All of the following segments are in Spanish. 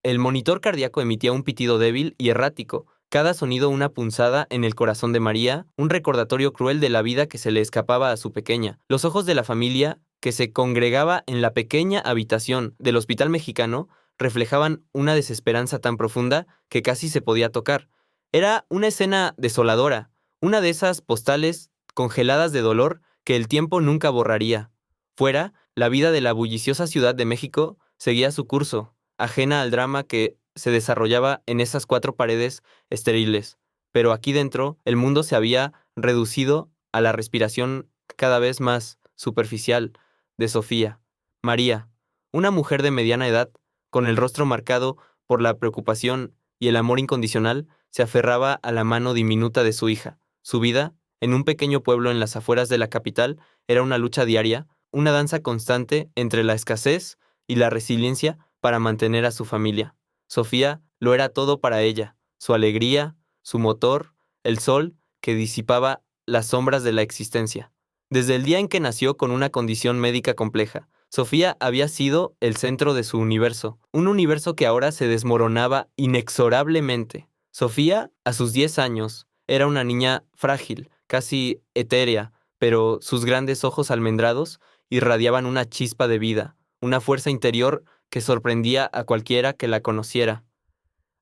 El monitor cardíaco emitía un pitido débil y errático, cada sonido una punzada en el corazón de María, un recordatorio cruel de la vida que se le escapaba a su pequeña. Los ojos de la familia, que se congregaba en la pequeña habitación del Hospital Mexicano, reflejaban una desesperanza tan profunda que casi se podía tocar. Era una escena desoladora, una de esas postales congeladas de dolor que el tiempo nunca borraría. Fuera, la vida de la bulliciosa Ciudad de México seguía su curso, ajena al drama que se desarrollaba en esas cuatro paredes estériles. Pero aquí dentro, el mundo se había reducido a la respiración cada vez más superficial de Sofía. María, una mujer de mediana edad, con el rostro marcado por la preocupación y el amor incondicional, se aferraba a la mano diminuta de su hija. Su vida, en un pequeño pueblo en las afueras de la capital, era una lucha diaria, una danza constante entre la escasez y la resiliencia para mantener a su familia. Sofía lo era todo para ella, su alegría, su motor, el sol que disipaba las sombras de la existencia. Desde el día en que nació con una condición médica compleja, Sofía había sido el centro de su universo, un universo que ahora se desmoronaba inexorablemente. Sofía, a sus 10 años, era una niña frágil, casi etérea, pero sus grandes ojos almendrados irradiaban una chispa de vida, una fuerza interior que sorprendía a cualquiera que la conociera.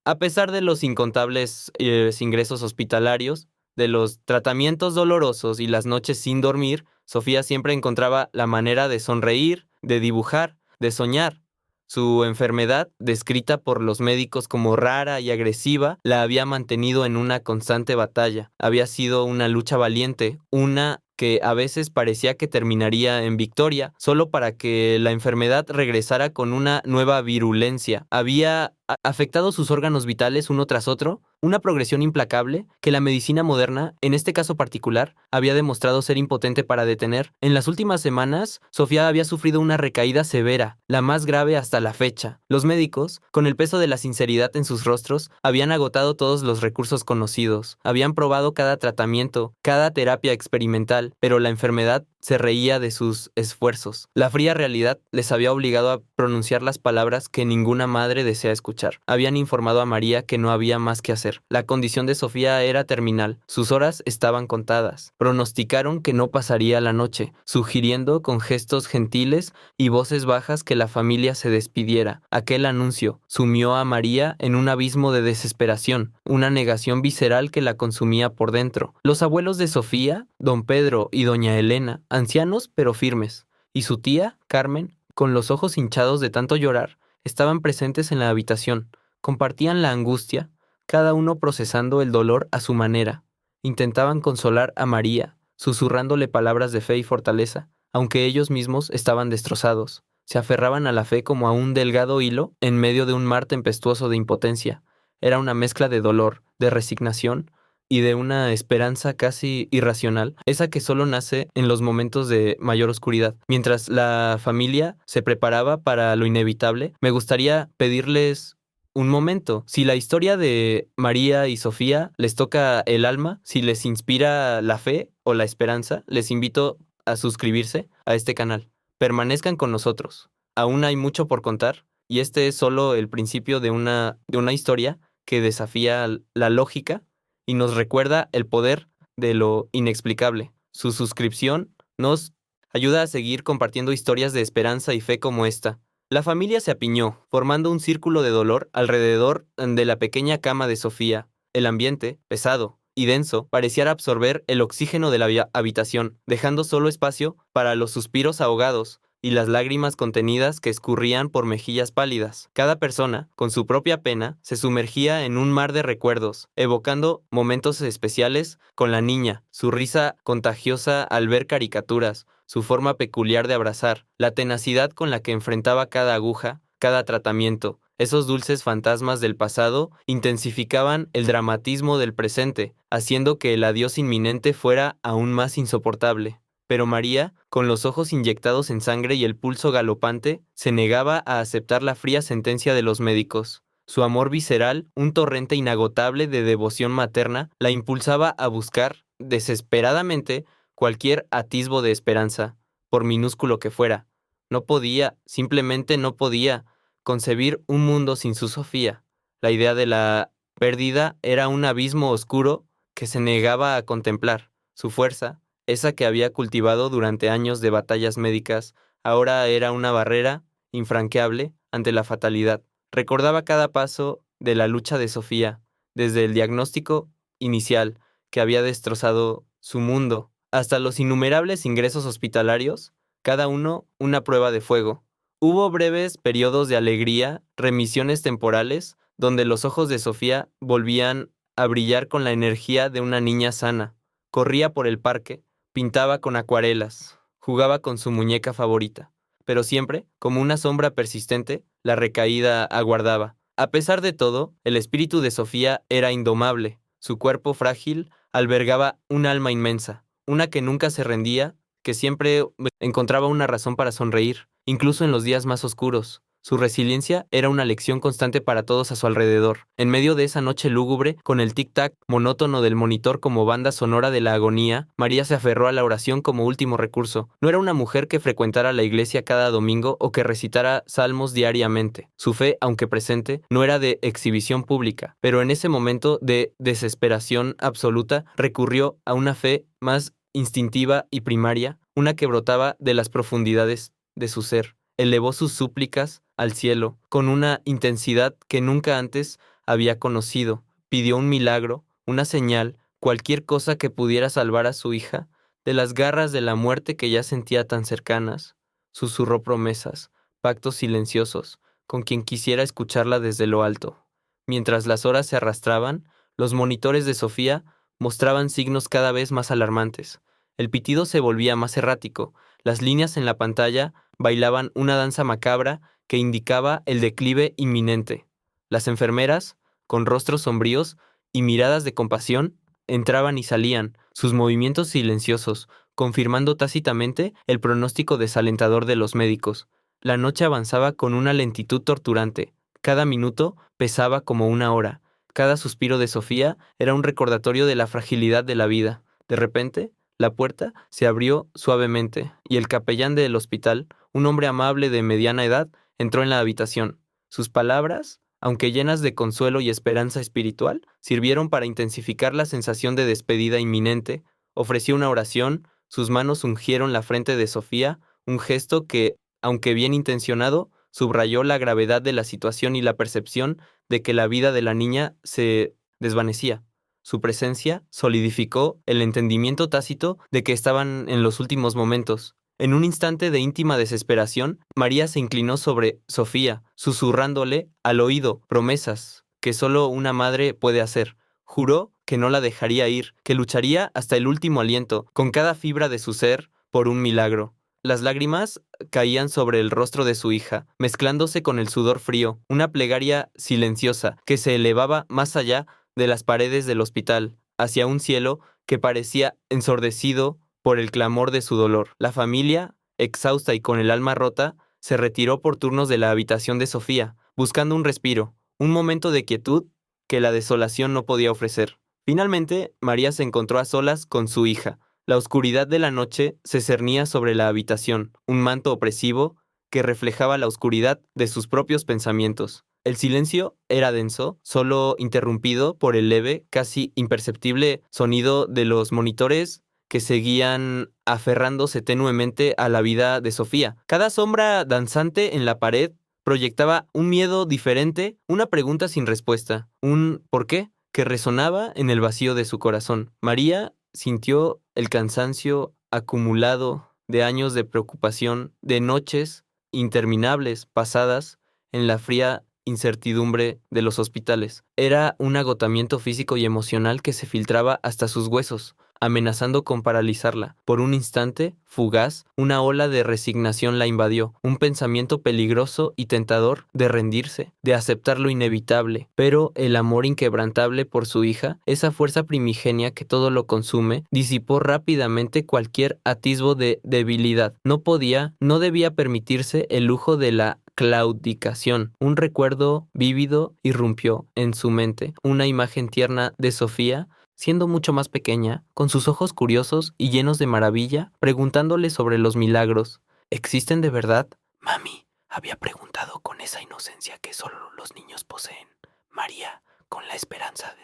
A pesar de los incontables ingresos hospitalarios, de los tratamientos dolorosos y las noches sin dormir, Sofía siempre encontraba la manera de sonreír, de dibujar, de soñar. Su enfermedad, descrita por los médicos como rara y agresiva, la había mantenido en una constante batalla. Había sido una lucha valiente, una que a veces parecía que terminaría en victoria, solo para que la enfermedad regresara con una nueva virulencia. Había afectado sus órganos vitales uno tras otro, una progresión implacable que la medicina moderna, en este caso particular, había demostrado ser impotente para detener. En las últimas semanas, Sofía había sufrido una recaída severa, la más grave hasta la fecha. Los médicos, con el peso de la sinceridad en sus rostros, habían agotado todos los recursos conocidos, habían probado cada tratamiento, cada terapia experimental, pero la enfermedad se reía de sus esfuerzos. La fría realidad les había obligado a pronunciar las palabras que ninguna madre desea escuchar. Habían informado a María que no había más que hacer. La condición de Sofía era terminal. Sus horas estaban contadas. Pronosticaron que no pasaría la noche, sugiriendo con gestos gentiles y voces bajas que la familia se despidiera. Aquel anuncio sumió a María en un abismo de desesperación, una negación visceral que la consumía por dentro. Los abuelos de Sofía, don Pedro y doña Elena, ancianos pero firmes, y su tía, Carmen, con los ojos hinchados de tanto llorar, estaban presentes en la habitación, compartían la angustia, cada uno procesando el dolor a su manera. Intentaban consolar a María, susurrándole palabras de fe y fortaleza, aunque ellos mismos estaban destrozados. Se aferraban a la fe como a un delgado hilo en medio de un mar tempestuoso de impotencia. Era una mezcla de dolor, de resignación y de una esperanza casi irracional, esa que solo nace en los momentos de mayor oscuridad. Mientras la familia se preparaba para lo inevitable, me gustaría pedirles un momento. Si la historia de María y Sofía les toca el alma, si les inspira la fe o la esperanza, les invito a suscribirse a este canal. Permanezcan con nosotros. Aún hay mucho por contar y este es solo el principio de una historia que desafía la lógica y nos recuerda el poder de lo inexplicable. Su suscripción nos ayuda a seguir compartiendo historias de esperanza y fe como esta. La familia se apiñó, formando un círculo de dolor alrededor de la pequeña cama de Sofía. El ambiente, pesado y denso, parecía absorber el oxígeno de la habitación, dejando solo espacio para los suspiros ahogados y las lágrimas contenidas que escurrían por mejillas pálidas. Cada persona, con su propia pena, se sumergía en un mar de recuerdos, evocando momentos especiales con la niña, su risa contagiosa al ver caricaturas, su forma peculiar de abrazar, la tenacidad con la que enfrentaba cada aguja, cada tratamiento. Esos dulces fantasmas del pasado intensificaban el dramatismo del presente, haciendo que el adiós inminente fuera aún más insoportable. Pero María, con los ojos inyectados en sangre y el pulso galopante, se negaba a aceptar la fría sentencia de los médicos. Su amor visceral, un torrente inagotable de devoción materna, la impulsaba a buscar, desesperadamente, cualquier atisbo de esperanza, por minúsculo que fuera. No podía, simplemente no podía, concebir un mundo sin su Sofía. La idea de la pérdida era un abismo oscuro que se negaba a contemplar. Su fuerza, esa que había cultivado durante años de batallas médicas, ahora era una barrera infranqueable ante la fatalidad. Recordaba cada paso de la lucha de Sofía, desde el diagnóstico inicial que había destrozado su mundo, hasta los innumerables ingresos hospitalarios, cada uno una prueba de fuego. Hubo breves periodos de alegría, remisiones temporales, donde los ojos de Sofía volvían a brillar con la energía de una niña sana. Corría por el parque, pintaba con acuarelas, jugaba con su muñeca favorita, pero siempre, como una sombra persistente, la recaída aguardaba. A pesar de todo, el espíritu de Sofía era indomable. Su cuerpo frágil albergaba un alma inmensa, una que nunca se rendía, que siempre encontraba una razón para sonreír, incluso en los días más oscuros. Su resiliencia era una lección constante para todos a su alrededor. En medio de esa noche lúgubre, con el tic-tac monótono del monitor como banda sonora de la agonía, María se aferró a la oración como último recurso. No era una mujer que frecuentara la iglesia cada domingo o que recitara salmos diariamente. Su fe, aunque presente, no era de exhibición pública, pero en ese momento de desesperación absoluta recurrió a una fe más instintiva y primaria, una que brotaba de las profundidades de su ser. Elevó sus súplicas al cielo con una intensidad que nunca antes había conocido. Pidió un milagro, una señal, cualquier cosa que pudiera salvar a su hija de las garras de la muerte que ya sentía tan cercanas. Susurró promesas, pactos silenciosos, con quien quisiera escucharla desde lo alto. Mientras las horas se arrastraban, los monitores de Sofía mostraban signos cada vez más alarmantes. El pitido se volvía más errático, las líneas en la pantalla bailaban una danza macabra que indicaba el declive inminente. Las enfermeras, con rostros sombríos y miradas de compasión, entraban y salían, sus movimientos silenciosos, confirmando tácitamente el pronóstico desalentador de los médicos. La noche avanzaba con una lentitud torturante. Cada minuto pesaba como una hora. Cada suspiro de Sofía era un recordatorio de la fragilidad de la vida. De repente, la puerta se abrió suavemente, y el capellán del hospital, un hombre amable de mediana edad, entró en la habitación. Sus palabras, aunque llenas de consuelo y esperanza espiritual, sirvieron para intensificar la sensación de despedida inminente. Ofreció una oración, sus manos ungieron la frente de Sofía, un gesto que, aunque bien intencionado, subrayó la gravedad de la situación y la percepción de que la vida de la niña se desvanecía. Su presencia solidificó el entendimiento tácito de que estaban en los últimos momentos. En un instante de íntima desesperación, María se inclinó sobre Sofía, susurrándole al oído promesas que solo una madre puede hacer. Juró que no la dejaría ir, que lucharía hasta el último aliento, con cada fibra de su ser, por un milagro. Las lágrimas caían sobre el rostro de su hija, mezclándose con el sudor frío, una plegaria silenciosa que se elevaba más allá de las paredes del hospital, hacia un cielo que parecía ensordecido por el clamor de su dolor. La familia, exhausta y con el alma rota, se retiró por turnos de la habitación de Sofía, buscando un respiro, un momento de quietud que la desolación no podía ofrecer. Finalmente, María se encontró a solas con su hija. La oscuridad de la noche se cernía sobre la habitación, un manto opresivo que reflejaba la oscuridad de sus propios pensamientos. El silencio era denso, solo interrumpido por el leve, casi imperceptible sonido de los monitores que seguían aferrándose tenuemente a la vida de Sofía. Cada sombra danzante en la pared proyectaba un miedo diferente, una pregunta sin respuesta, un ¿por qué? Que resonaba en el vacío de su corazón. María sintió el cansancio acumulado de años de preocupación, de noches interminables pasadas en la fría incertidumbre de los hospitales. Era un agotamiento físico y emocional que se filtraba hasta sus huesos, amenazando con paralizarla. Por un instante, fugaz, una ola de resignación la invadió, un pensamiento peligroso y tentador de rendirse, de aceptar lo inevitable. Pero el amor inquebrantable por su hija, esa fuerza primigenia que todo lo consume, disipó rápidamente cualquier atisbo de debilidad. No debía permitirse el lujo de la claudicación. Un recuerdo vívido irrumpió en su mente, una imagen tierna de Sofía, siendo mucho más pequeña, con sus ojos curiosos y llenos de maravilla, preguntándole sobre los milagros. ¿Existen de verdad? Mami, había preguntado con esa inocencia que solo los niños poseen. María, con la esperanza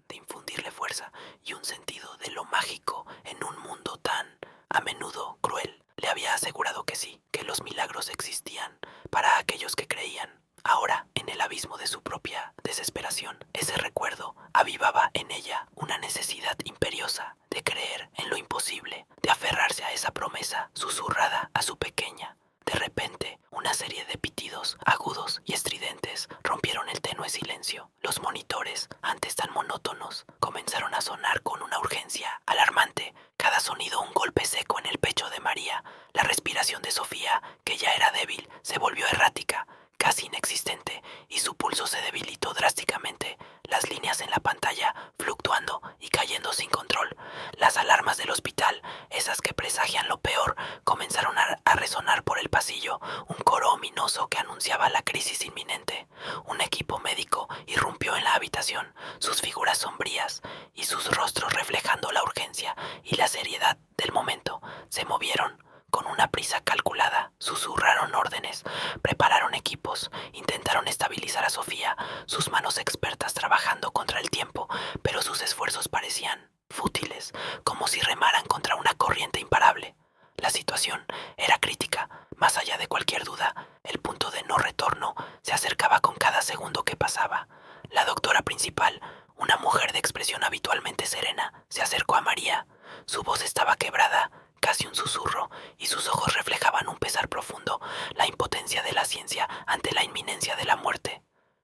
de infundirle fuerza y un sentido de lo mágico en un mundo tan, a menudo, cruel, le había asegurado que sí, que los milagros existían para aquellos que creían. Ahora, en el abismo de su propia desesperación, ese recuerdo avivaba en ella una necesidad imperiosa de creer en lo imposible, de aferrarse a esa promesa susurrada a su pequeña. De repente, una serie de pitidos agudos y estridentes rompieron el tenue silencio. Los monitores, antes tan monótonos, comenzaron a sonar con una urgencia alarmante. Cada sonido un golpe seco en el pecho de María. La respiración de Sofía, que ya era débil, se volvió errática, casi inexistente, y su pulso se debilitó drásticamente, las líneas en la pantalla fluctuando y cayendo sin control. Las alarmas del hospital, esas que presagian lo peor, comenzaron a resonar por el pasillo, un coro ominoso que anunciaba la crisis inminente. Un equipo médico irrumpió en la habitación, sus figuras sombrías y sus rostros reflejando la urgencia y la seriedad del momento. Se movieron con una prisa calculada, susurraron órdenes, prepararon equipos, intentaron estabilizar a Sofía, sus manos expertas trabajando contra el tiempo, pero sus esfuerzos parecían fútiles, como si remaran contra una corriente imparable. La situación era crítica, más allá de cualquier duda. El punto de no retorno se acercaba con cada segundo que pasaba. La doctora principal, una mujer de expresión habitualmente serena, se acercó a María. Su voz estaba quebrada, casi un susurro, y sus ojos reflejaban un pesar profundo, la impotencia de la ciencia ante la inminencia de la muerte.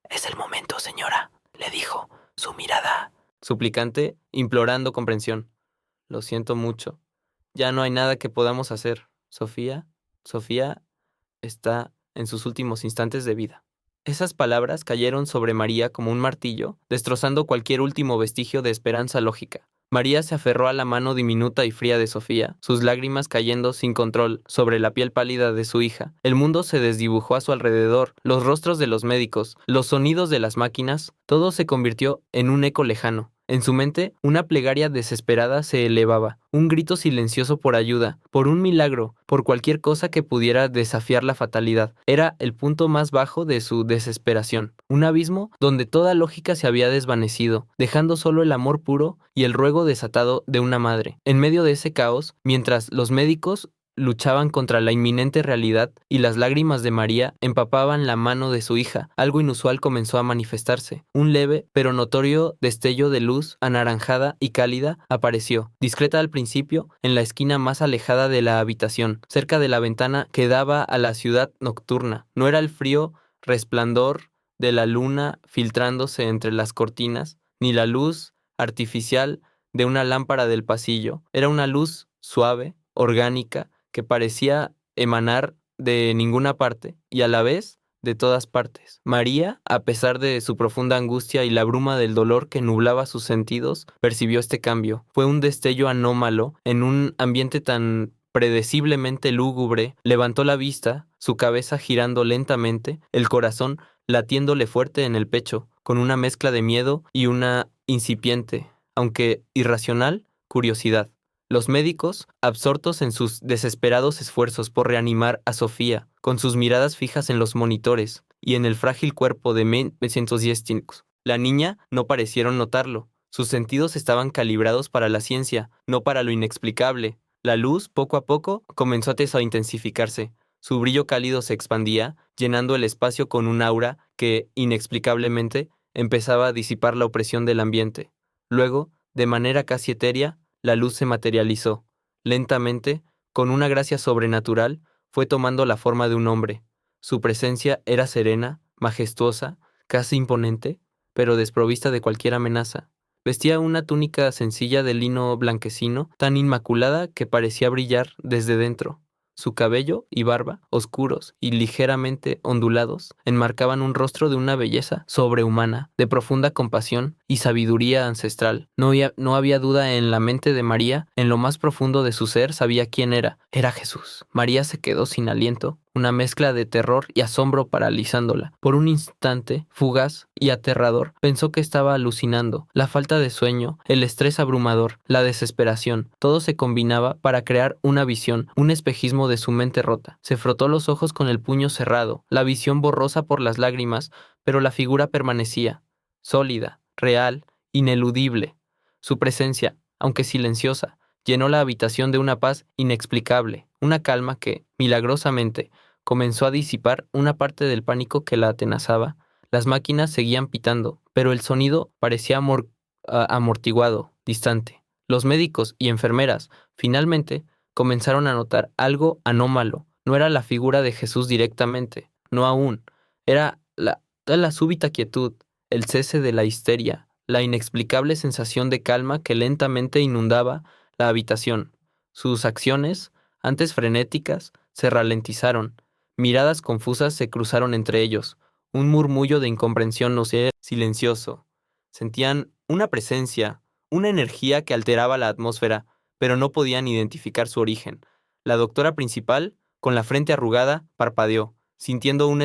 «Es el momento, señora», le dijo, su mirada suplicante, implorando comprensión. Lo siento mucho. Ya no hay nada que podamos hacer. Sofía está en sus últimos instantes de vida. Esas palabras cayeron sobre María como un martillo, destrozando cualquier último vestigio de esperanza lógica. María se aferró a la mano diminuta y fría de Sofía, sus lágrimas cayendo sin control sobre la piel pálida de su hija. El mundo se desdibujó a su alrededor, los rostros de los médicos, los sonidos de las máquinas, todo se convirtió en un eco lejano. En su mente, una plegaria desesperada se elevaba, un grito silencioso por ayuda, por un milagro, por cualquier cosa que pudiera desafiar la fatalidad. Era el punto más bajo de su desesperación, un abismo donde toda lógica se había desvanecido, dejando solo el amor puro y el ruego desatado de una madre. En medio de ese caos, mientras los médicos luchaban contra la inminente realidad y las lágrimas de María empapaban la mano de su hija, algo inusual comenzó a manifestarse. Un leve pero notorio destello de luz anaranjada y cálida apareció, discreta al principio, en la esquina más alejada de la habitación, cerca de la ventana que daba a la ciudad nocturna. No era el frío resplandor de la luna filtrándose entre las cortinas, ni la luz artificial de una lámpara del pasillo. Era una luz suave, orgánica, que parecía emanar de ninguna parte y a la vez de todas partes. María, a pesar de su profunda angustia y la bruma del dolor que nublaba sus sentidos, percibió este cambio. Fue un destello anómalo en un ambiente tan predeciblemente lúgubre. Levantó la vista, su cabeza girando lentamente, el corazón latiéndole fuerte en el pecho, con una mezcla de miedo y una incipiente, aunque irracional, curiosidad. Los médicos, absortos en sus desesperados esfuerzos por reanimar a Sofía, con sus miradas fijas en los monitores y en el frágil cuerpo de 1910 Tinks. La niña no parecieron notarlo. Sus sentidos estaban calibrados para la ciencia, no para lo inexplicable. La luz, poco a poco, comenzó a intensificarse. Su brillo cálido se expandía, llenando el espacio con un aura que, inexplicablemente, empezaba a disipar la opresión del ambiente. Luego, de manera casi etérea, la luz se materializó. Lentamente, con una gracia sobrenatural, fue tomando la forma de un hombre. Su presencia era serena, majestuosa, casi imponente, pero desprovista de cualquier amenaza. Vestía una túnica sencilla de lino blanquecino, tan inmaculada que parecía brillar desde dentro. Su cabello y barba, oscuros y ligeramente ondulados, enmarcaban un rostro de una belleza sobrehumana, de profunda compasión y sabiduría ancestral. No había duda en la mente de María, en lo más profundo de su ser sabía quién era. Era Jesús. María se quedó sin aliento, una mezcla de terror y asombro paralizándola. Por un instante, fugaz y aterrador, pensó que estaba alucinando. La falta de sueño, el estrés abrumador, la desesperación, todo se combinaba para crear una visión, un espejismo de su mente rota. Se frotó los ojos con el puño cerrado, la visión borrosa por las lágrimas, pero la figura permanecía, sólida, real, ineludible. Su presencia, aunque silenciosa, llenó la habitación de una paz inexplicable, una calma que, milagrosamente, comenzó a disipar una parte del pánico que la atenazaba. Las máquinas seguían pitando, pero el sonido parecía amortiguado, distante. Los médicos y enfermeras, finalmente, comenzaron a notar algo anómalo. No era la figura de Jesús directamente, no aún. Era la súbita quietud, el cese de la histeria, la inexplicable sensación de calma que lentamente inundaba la habitación. Sus acciones, antes frenéticas, se ralentizaron. Miradas confusas se cruzaron entre ellos. Un murmullo de incomprensión no sé, silencioso. Sentían una presencia, una energía que alteraba la atmósfera, pero no podían identificar su origen. La doctora principal, con la frente arrugada, parpadeó, sintiendo un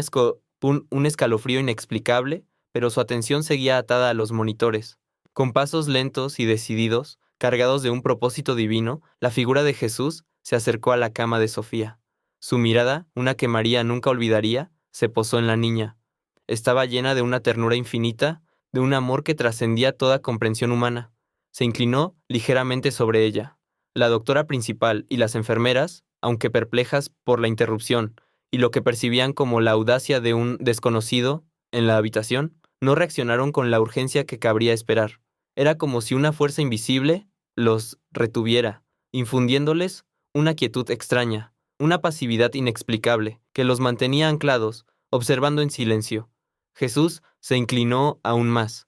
escalofrío inexplicable, pero su atención seguía atada a los monitores. Con pasos lentos y decididos, cargados de un propósito divino, la figura de Jesús se acercó a la cama de Sofía. Su mirada, una que María nunca olvidaría, se posó en la niña. Estaba llena de una ternura infinita, de un amor que trascendía toda comprensión humana. Se inclinó ligeramente sobre ella. La doctora principal y las enfermeras, aunque perplejas por la interrupción y lo que percibían como la audacia de un desconocido en la habitación, no reaccionaron con la urgencia que cabría esperar. Era como si una fuerza invisible los retuviera, infundiéndoles una quietud extraña, una pasividad inexplicable, que los mantenía anclados, observando en silencio. Jesús se inclinó aún más.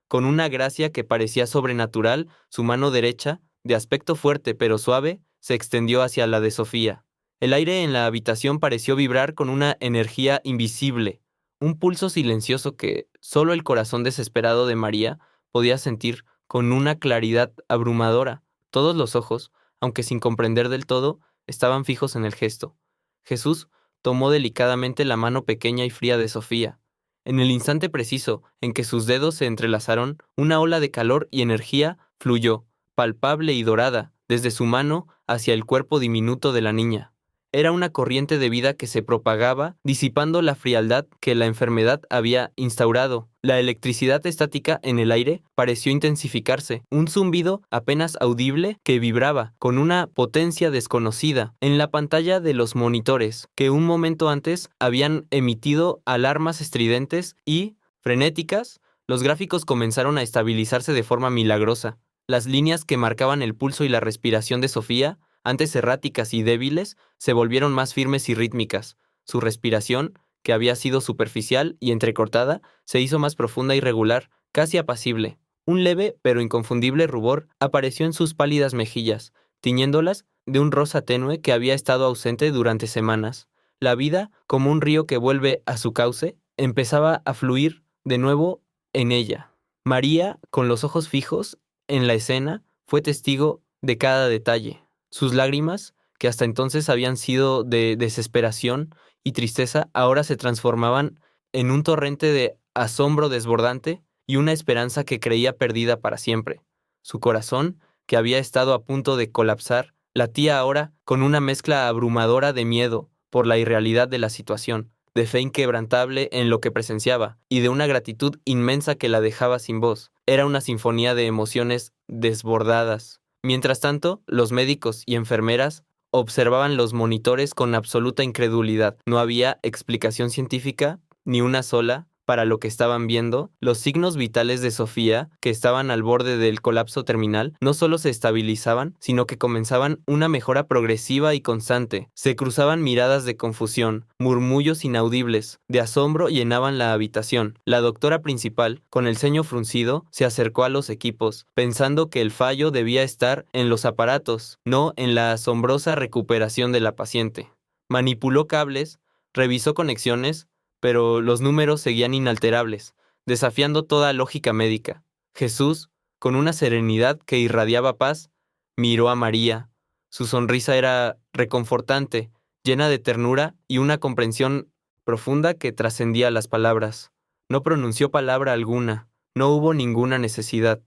Con una gracia que parecía sobrenatural, su mano derecha, de aspecto fuerte pero suave, se extendió hacia la de Sofía. El aire en la habitación pareció vibrar con una energía invisible, un pulso silencioso que solo el corazón desesperado de María podía sentir con una claridad abrumadora. Todos los ojos, aunque sin comprender del todo, estaban fijos en el gesto. Jesús tomó delicadamente la mano pequeña y fría de Sofía. En el instante preciso en que sus dedos se entrelazaron, una ola de calor y energía fluyó, palpable y dorada, desde su mano hacia el cuerpo diminuto de la niña. Era una corriente de vida que se propagaba, disipando la frialdad que la enfermedad había instaurado. La electricidad estática en el aire pareció intensificarse, un zumbido apenas audible que vibraba con una potencia desconocida en la pantalla de los monitores, que un momento antes habían emitido alarmas estridentes y, frenéticas, los gráficos comenzaron a estabilizarse de forma milagrosa. Las líneas que marcaban el pulso y la respiración de Sofía, antes erráticas y débiles, se volvieron más firmes y rítmicas. Su respiración, que había sido superficial y entrecortada, se hizo más profunda y regular, casi apacible. Un leve pero inconfundible rubor apareció en sus pálidas mejillas, tiñéndolas de un rosa tenue que había estado ausente durante semanas. La vida, como un río que vuelve a su cauce, empezaba a fluir de nuevo en ella. María, con los ojos fijos en la escena, fue testigo de cada detalle. Sus lágrimas, que hasta entonces habían sido de desesperación y tristeza, ahora se transformaban en un torrente de asombro desbordante y una esperanza que creía perdida para siempre. Su corazón, que había estado a punto de colapsar, latía ahora con una mezcla abrumadora de miedo por la irrealidad de la situación, de fe inquebrantable en lo que presenciaba y de una gratitud inmensa que la dejaba sin voz. Era una sinfonía de emociones desbordadas. Mientras tanto, los médicos y enfermeras observaban los monitores con absoluta incredulidad. No había explicación científica, ni una sola, para lo que estaban viendo. Los signos vitales de Sofía, que estaban al borde del colapso terminal, no solo se estabilizaban, sino que comenzaban una mejora progresiva y constante. Se cruzaban miradas de confusión, murmullos inaudibles, de asombro llenaban la habitación. La doctora principal, con el ceño fruncido, se acercó a los equipos, pensando que el fallo debía estar en los aparatos, no en la asombrosa recuperación de la paciente. Manipuló cables, revisó conexiones, pero los números seguían inalterables, desafiando toda lógica médica. Jesús, con una serenidad que irradiaba paz, miró a María. Su sonrisa era reconfortante, llena de ternura y una comprensión profunda que trascendía las palabras. No pronunció palabra alguna, no hubo ninguna necesidad.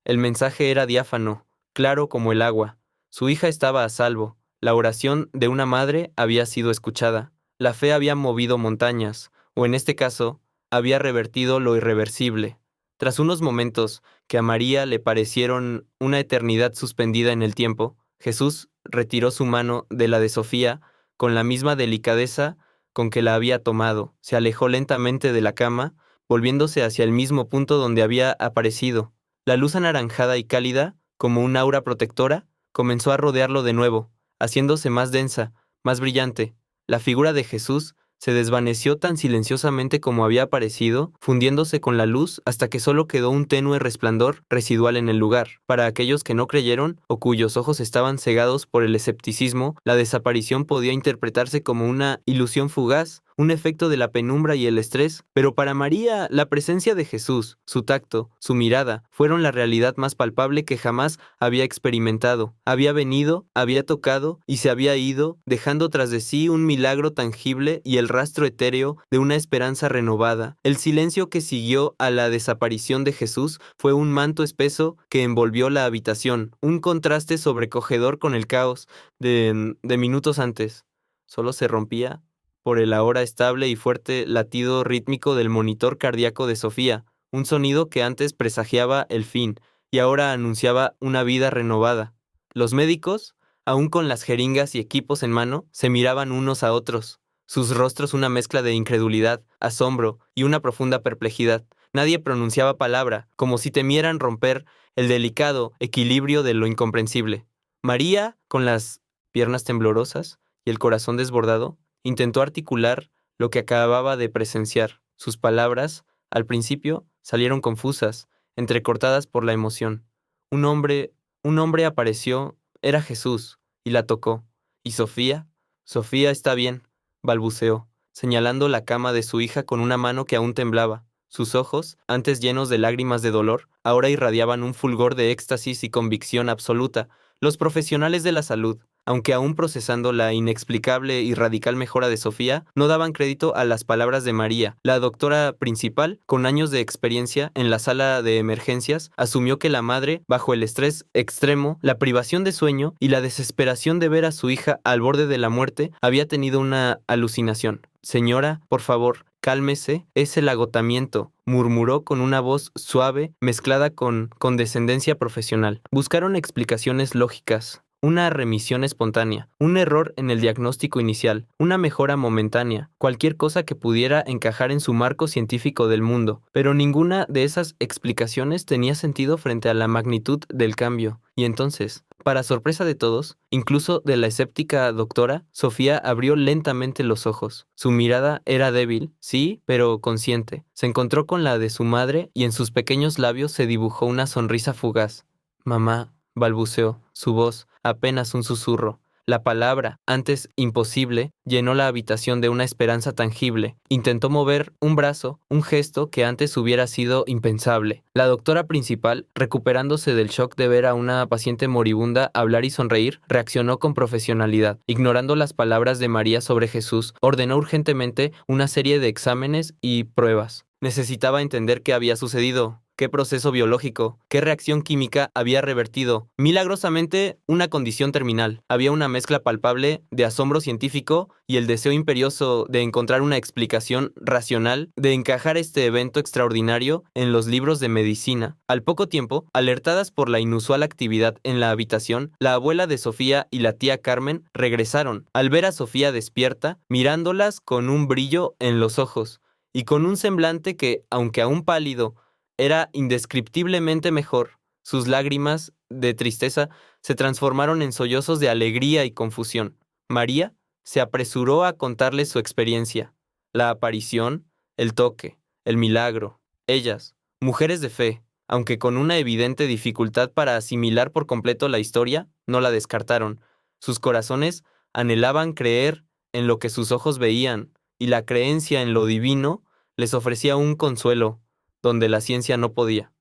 El mensaje era diáfano, claro como el agua. Su hija estaba a salvo, la oración de una madre había sido escuchada, la fe había movido montañas, o en este caso, había revertido lo irreversible. Tras unos momentos que a María le parecieron una eternidad suspendida en el tiempo, Jesús retiró su mano de la de Sofía con la misma delicadeza con que la había tomado, se alejó lentamente de la cama, volviéndose hacia el mismo punto donde había aparecido. La luz anaranjada y cálida, como un aura protectora, comenzó a rodearlo de nuevo, haciéndose más densa, más brillante. La figura de Jesús se desvaneció tan silenciosamente como había aparecido, fundiéndose con la luz hasta que solo quedó un tenue resplandor residual en el lugar. Para aquellos que no creyeron o cuyos ojos estaban cegados por el escepticismo, la desaparición podía interpretarse como una ilusión fugaz, un efecto de la penumbra y el estrés, pero para María la presencia de Jesús, su tacto, su mirada, fueron la realidad más palpable que jamás había experimentado. Había venido, había tocado y se había ido, dejando tras de sí un milagro tangible y el rastro etéreo de una esperanza renovada. El silencio que siguió a la desaparición de Jesús fue un manto espeso que envolvió la habitación, un contraste sobrecogedor con el caos de minutos antes. Solo se rompía por el ahora estable y fuerte latido rítmico del monitor cardíaco de Sofía, un sonido que antes presagiaba el fin y ahora anunciaba una vida renovada. Los médicos, aún con las jeringas y equipos en mano, se miraban unos a otros, sus rostros una mezcla de incredulidad, asombro y una profunda perplejidad. Nadie pronunciaba palabra, como si temieran romper el delicado equilibrio de lo incomprensible. María, con las piernas temblorosas y el corazón desbordado, intentó articular lo que acababa de presenciar. Sus palabras, al principio, salieron confusas, entrecortadas por la emoción. Un hombre, un hombre apareció, era Jesús, y la tocó. ¿Y Sofía? Sofía está bien, balbuceó, señalando la cama de su hija con una mano que aún temblaba. Sus ojos, antes llenos de lágrimas de dolor, ahora irradiaban un fulgor de éxtasis y convicción absoluta. Los profesionales de la salud, aunque aún procesando la inexplicable y radical mejora de Sofía, no daban crédito a las palabras de María. La doctora principal, con años de experiencia en la sala de emergencias, asumió que la madre, bajo el estrés extremo, la privación de sueño y la desesperación de ver a su hija al borde de la muerte, había tenido una alucinación. Señora, por favor, cálmese, es el agotamiento, murmuró con una voz suave mezclada con condescendencia profesional. Buscaron explicaciones lógicas. Una remisión espontánea, un error en el diagnóstico inicial, una mejora momentánea, cualquier cosa que pudiera encajar en su marco científico del mundo, pero ninguna de esas explicaciones tenía sentido frente a la magnitud del cambio. Y entonces, para sorpresa de todos, incluso de la escéptica doctora, Sofía abrió lentamente los ojos. Su mirada era débil, sí, pero consciente. Se encontró con la de su madre y en sus pequeños labios se dibujó una sonrisa fugaz. Mamá, balbuceó, su voz, apenas un susurro. La palabra, antes imposible, llenó la habitación de una esperanza tangible. Intentó mover un brazo, un gesto que antes hubiera sido impensable. La doctora principal, recuperándose del shock de ver a una paciente moribunda hablar y sonreír, reaccionó con profesionalidad. Ignorando las palabras de María sobre Jesús, ordenó urgentemente una serie de exámenes y pruebas. Necesitaba entender qué había sucedido. ¿Qué proceso biológico? ¿Qué reacción química había revertido? Milagrosamente, una condición terminal. Había una mezcla palpable de asombro científico y el deseo imperioso de encontrar una explicación racional, de encajar este evento extraordinario en los libros de medicina. Al poco tiempo, alertadas por la inusual actividad en la habitación, la abuela de Sofía y la tía Carmen regresaron. Al ver a Sofía despierta, mirándolas con un brillo en los ojos y con un semblante que, aunque aún pálido, era indescriptiblemente mejor. Sus lágrimas de tristeza se transformaron en sollozos de alegría y confusión. María se apresuró a contarles su experiencia, la aparición, el toque, el milagro. Ellas, mujeres de fe, aunque con una evidente dificultad para asimilar por completo la historia, no la descartaron. Sus corazones anhelaban creer en lo que sus ojos veían, y la creencia en lo divino les ofrecía un consuelo donde la ciencia no podía.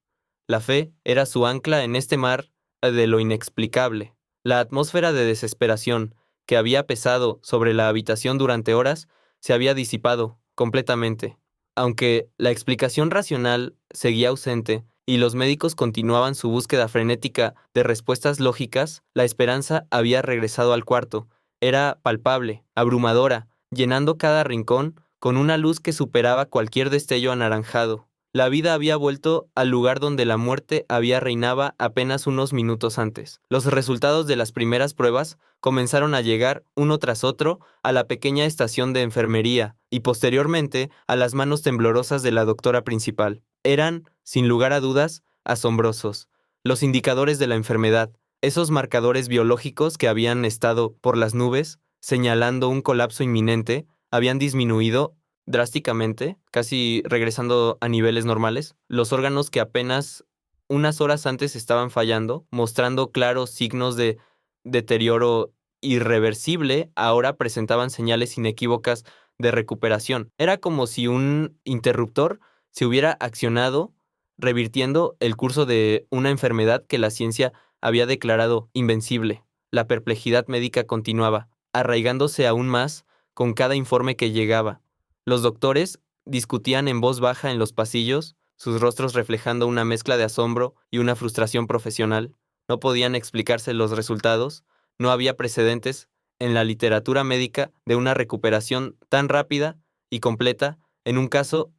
La fe era su ancla en este mar de lo inexplicable. La atmósfera de desesperación que había pesado sobre la habitación durante horas se había disipado completamente. Aunque la explicación racional seguía ausente y los médicos continuaban su búsqueda frenética de respuestas lógicas, la esperanza había regresado al cuarto. Era palpable, abrumadora, llenando cada rincón con una luz que superaba cualquier destello anaranjado. La vida había vuelto al lugar donde la muerte había reinaba apenas unos minutos antes. Los resultados de las primeras pruebas comenzaron a llegar uno tras otro a la pequeña estación de enfermería y posteriormente a las manos temblorosas de la doctora principal. Eran, sin lugar a dudas, asombrosos. Los indicadores de la enfermedad, esos marcadores biológicos que habían estado por las nubes, señalando un colapso inminente, habían disminuido drásticamente, casi regresando a niveles normales. Los órganos que apenas unas horas antes estaban fallando, mostrando claros signos de deterioro irreversible, ahora presentaban señales inequívocas de recuperación. Era como si un interruptor se hubiera accionado, revirtiendo el curso de una enfermedad que la ciencia había declarado invencible. La perplejidad médica continuaba, arraigándose aún más con cada informe que llegaba. Los doctores discutían en voz baja en los pasillos, sus rostros reflejando una mezcla de asombro y una frustración profesional. No podían explicarse los resultados, no había precedentes en la literatura médica de una recuperación tan rápida y completa en un caso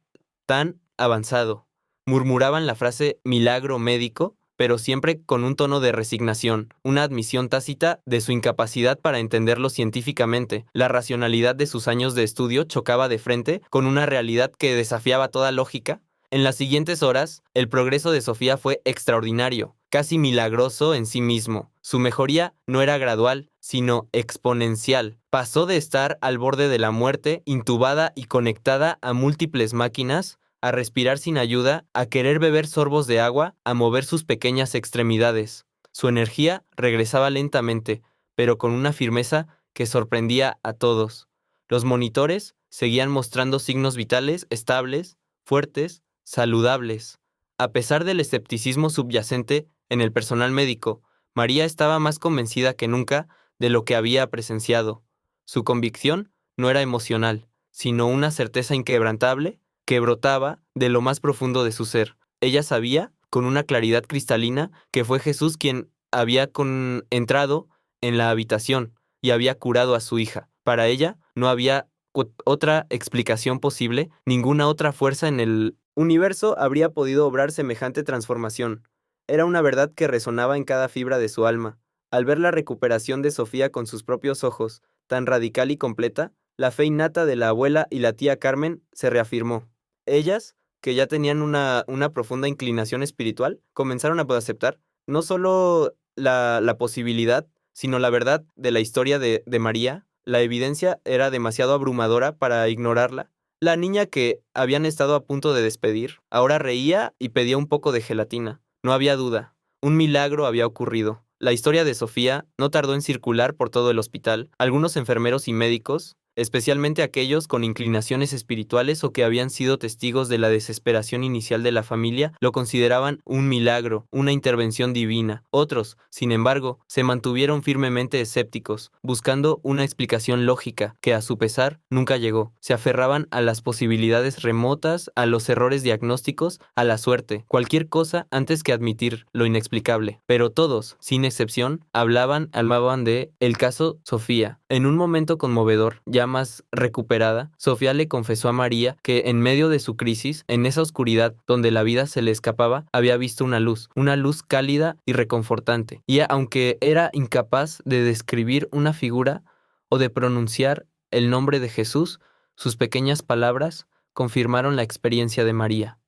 tan avanzado. Murmuraban la frase milagro médico, pero siempre con un tono de resignación, una admisión tácita de su incapacidad para entenderlo científicamente. La racionalidad de sus años de estudio chocaba de frente con una realidad que desafiaba toda lógica. En las siguientes horas, el progreso de Sofía fue extraordinario, casi milagroso en sí mismo. Su mejoría no era gradual, sino exponencial. Pasó de estar al borde de la muerte, intubada y conectada a múltiples máquinas, a respirar sin ayuda, a querer beber sorbos de agua, a mover sus pequeñas extremidades. Su energía regresaba lentamente, pero con una firmeza que sorprendía a todos. Los monitores seguían mostrando signos vitales estables, fuertes, saludables. A pesar del escepticismo subyacente en el personal médico, María estaba más convencida que nunca de lo que había presenciado. Su convicción no era emocional, sino una certeza inquebrantable que brotaba de lo más profundo de su ser. Ella sabía, con una claridad cristalina, que fue Jesús quien había entrado en la habitación y había curado a su hija. Para ella no había otra explicación posible, ninguna otra fuerza en el universo habría podido obrar semejante transformación. Era una verdad que resonaba en cada fibra de su alma. Al ver la recuperación de Sofía con sus propios ojos, tan radical y completa, la fe innata de la abuela y la tía Carmen se reafirmó. Ellas, que ya tenían una profunda inclinación espiritual, comenzaron a poder aceptar no solo la posibilidad, sino la verdad de la historia de María. La evidencia era demasiado abrumadora para ignorarla. La niña que habían estado a punto de despedir, ahora reía y pedía un poco de gelatina. No había duda, un milagro había ocurrido. La historia de Sofía no tardó en circular por todo el hospital. Algunos enfermeros y médicos, especialmente aquellos con inclinaciones espirituales o que habían sido testigos de la desesperación inicial de la familia, lo consideraban un milagro, una intervención divina. Otros, sin embargo, se mantuvieron firmemente escépticos, buscando una explicación lógica que, a su pesar, nunca llegó. Se aferraban a las posibilidades remotas, a los errores diagnósticos, a la suerte, cualquier cosa antes que admitir lo inexplicable. Pero todos, sin excepción, hablaban de el caso Sofía. En un momento conmovedor, ya más recuperada, Sofía le confesó a María que en medio de su crisis, en esa oscuridad donde la vida se le escapaba, había visto una luz cálida y reconfortante. Y aunque era incapaz de describir una figura o de pronunciar el nombre de Jesús, sus pequeñas palabras confirmaron la experiencia de María.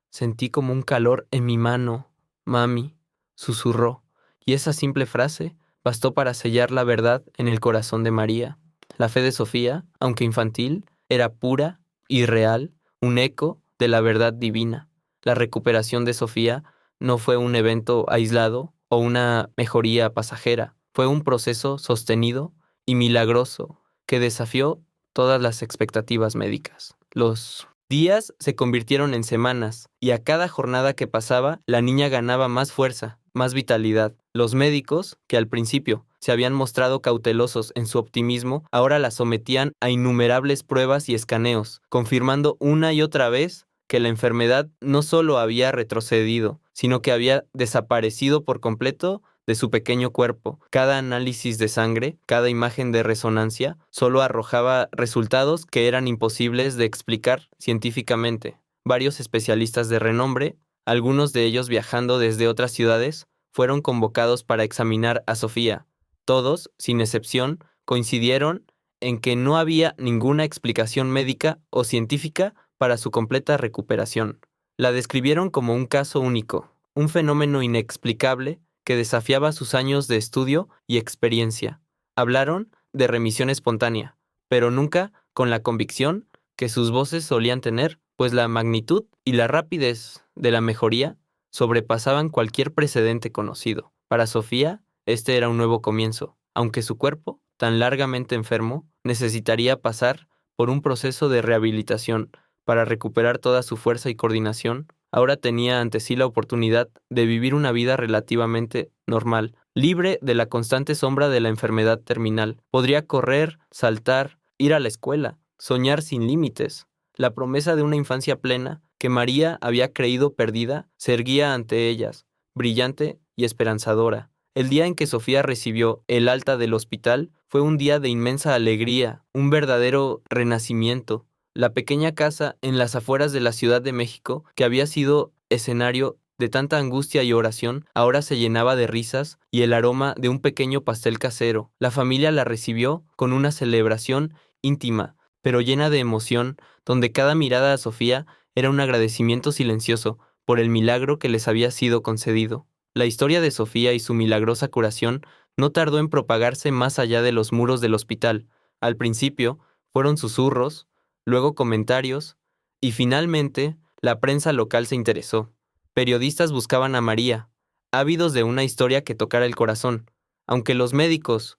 Sentí como un calor en mi mano, mami, susurró, y esa simple frase bastó para sellar la verdad en el corazón de María. La fe de Sofía, aunque infantil, era pura y real, un eco de la verdad divina. La recuperación de Sofía no fue un evento aislado o una mejoría pasajera, fue un proceso sostenido y milagroso que desafió todas las expectativas médicas. Los días se convirtieron en semanas y a cada jornada que pasaba, la niña ganaba más fuerza, más vitalidad. Los médicos, que al principio se habían mostrado cautelosos en su optimismo, ahora la sometían a innumerables pruebas y escaneos, confirmando una y otra vez que la enfermedad no solo había retrocedido, sino que había desaparecido por completo de su pequeño cuerpo. Cada análisis de sangre, cada imagen de resonancia, solo arrojaba resultados que eran imposibles de explicar científicamente. Varios especialistas de renombre, algunos de ellos viajando desde otras ciudades, fueron convocados para examinar a Sofía. Todos, sin excepción, coincidieron en que no había ninguna explicación médica o científica para su completa recuperación. La describieron como un caso único, un fenómeno inexplicable que desafiaba sus años de estudio y experiencia. Hablaron de remisión espontánea, pero nunca con la convicción que sus voces solían tener, pues la magnitud y la rapidez de la mejoría sobrepasaban cualquier precedente conocido. Para Sofía, este era un nuevo comienzo, aunque su cuerpo, tan largamente enfermo, necesitaría pasar por un proceso de rehabilitación para recuperar toda su fuerza y coordinación. Ahora tenía ante sí la oportunidad de vivir una vida relativamente normal, libre de la constante sombra de la enfermedad terminal. Podría correr, saltar, ir a la escuela, soñar sin límites. La promesa de una infancia plena que María había creído perdida se erguía ante ellas, brillante y esperanzadora. El día en que Sofía recibió el alta del hospital fue un día de inmensa alegría, un verdadero renacimiento. La pequeña casa en las afueras de la Ciudad de México, que había sido escenario de tanta angustia y oración, ahora se llenaba de risas y el aroma de un pequeño pastel casero. La familia la recibió con una celebración íntima, pero llena de emoción, donde cada mirada a Sofía era un agradecimiento silencioso por el milagro que les había sido concedido. La historia de Sofía y su milagrosa curación no tardó en propagarse más allá de los muros del hospital. Al principio fueron susurros, luego comentarios, y finalmente la prensa local se interesó. Periodistas buscaban a María, ávidos de una historia que tocara el corazón, aunque los médicos,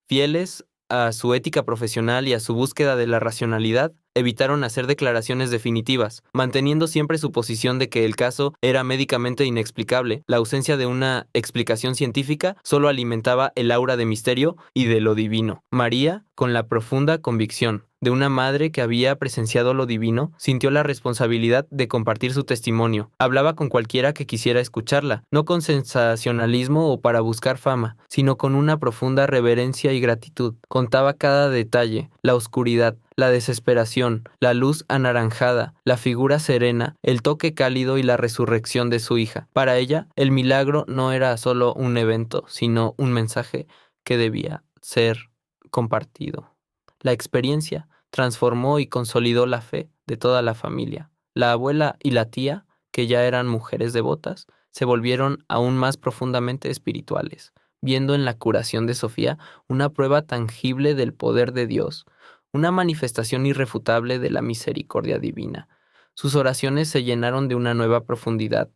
fieles a su ética profesional y a su búsqueda de la racionalidad, evitaron hacer declaraciones definitivas, manteniendo siempre su posición de que el caso era médicamente inexplicable. La ausencia de una explicación científica solo alimentaba el aura de misterio y de lo divino. María, con la profunda convicción de una madre que había presenciado lo divino, sintió la responsabilidad de compartir su testimonio. Hablaba con cualquiera que quisiera escucharla, no con sensacionalismo o para buscar fama, sino con una profunda reverencia y gratitud. Contaba cada detalle, la oscuridad, la desesperación, la luz anaranjada, la figura serena, el toque cálido y la resurrección de su hija. Para ella, el milagro no era solo un evento, sino un mensaje que debía ser compartido. La experiencia transformó y consolidó la fe de toda la familia. La abuela y la tía, que ya eran mujeres devotas, se volvieron aún más profundamente espirituales, viendo en la curación de Sofía una prueba tangible del poder de Dios, una manifestación irrefutable de la misericordia divina. Sus oraciones se llenaron de una nueva profundidad,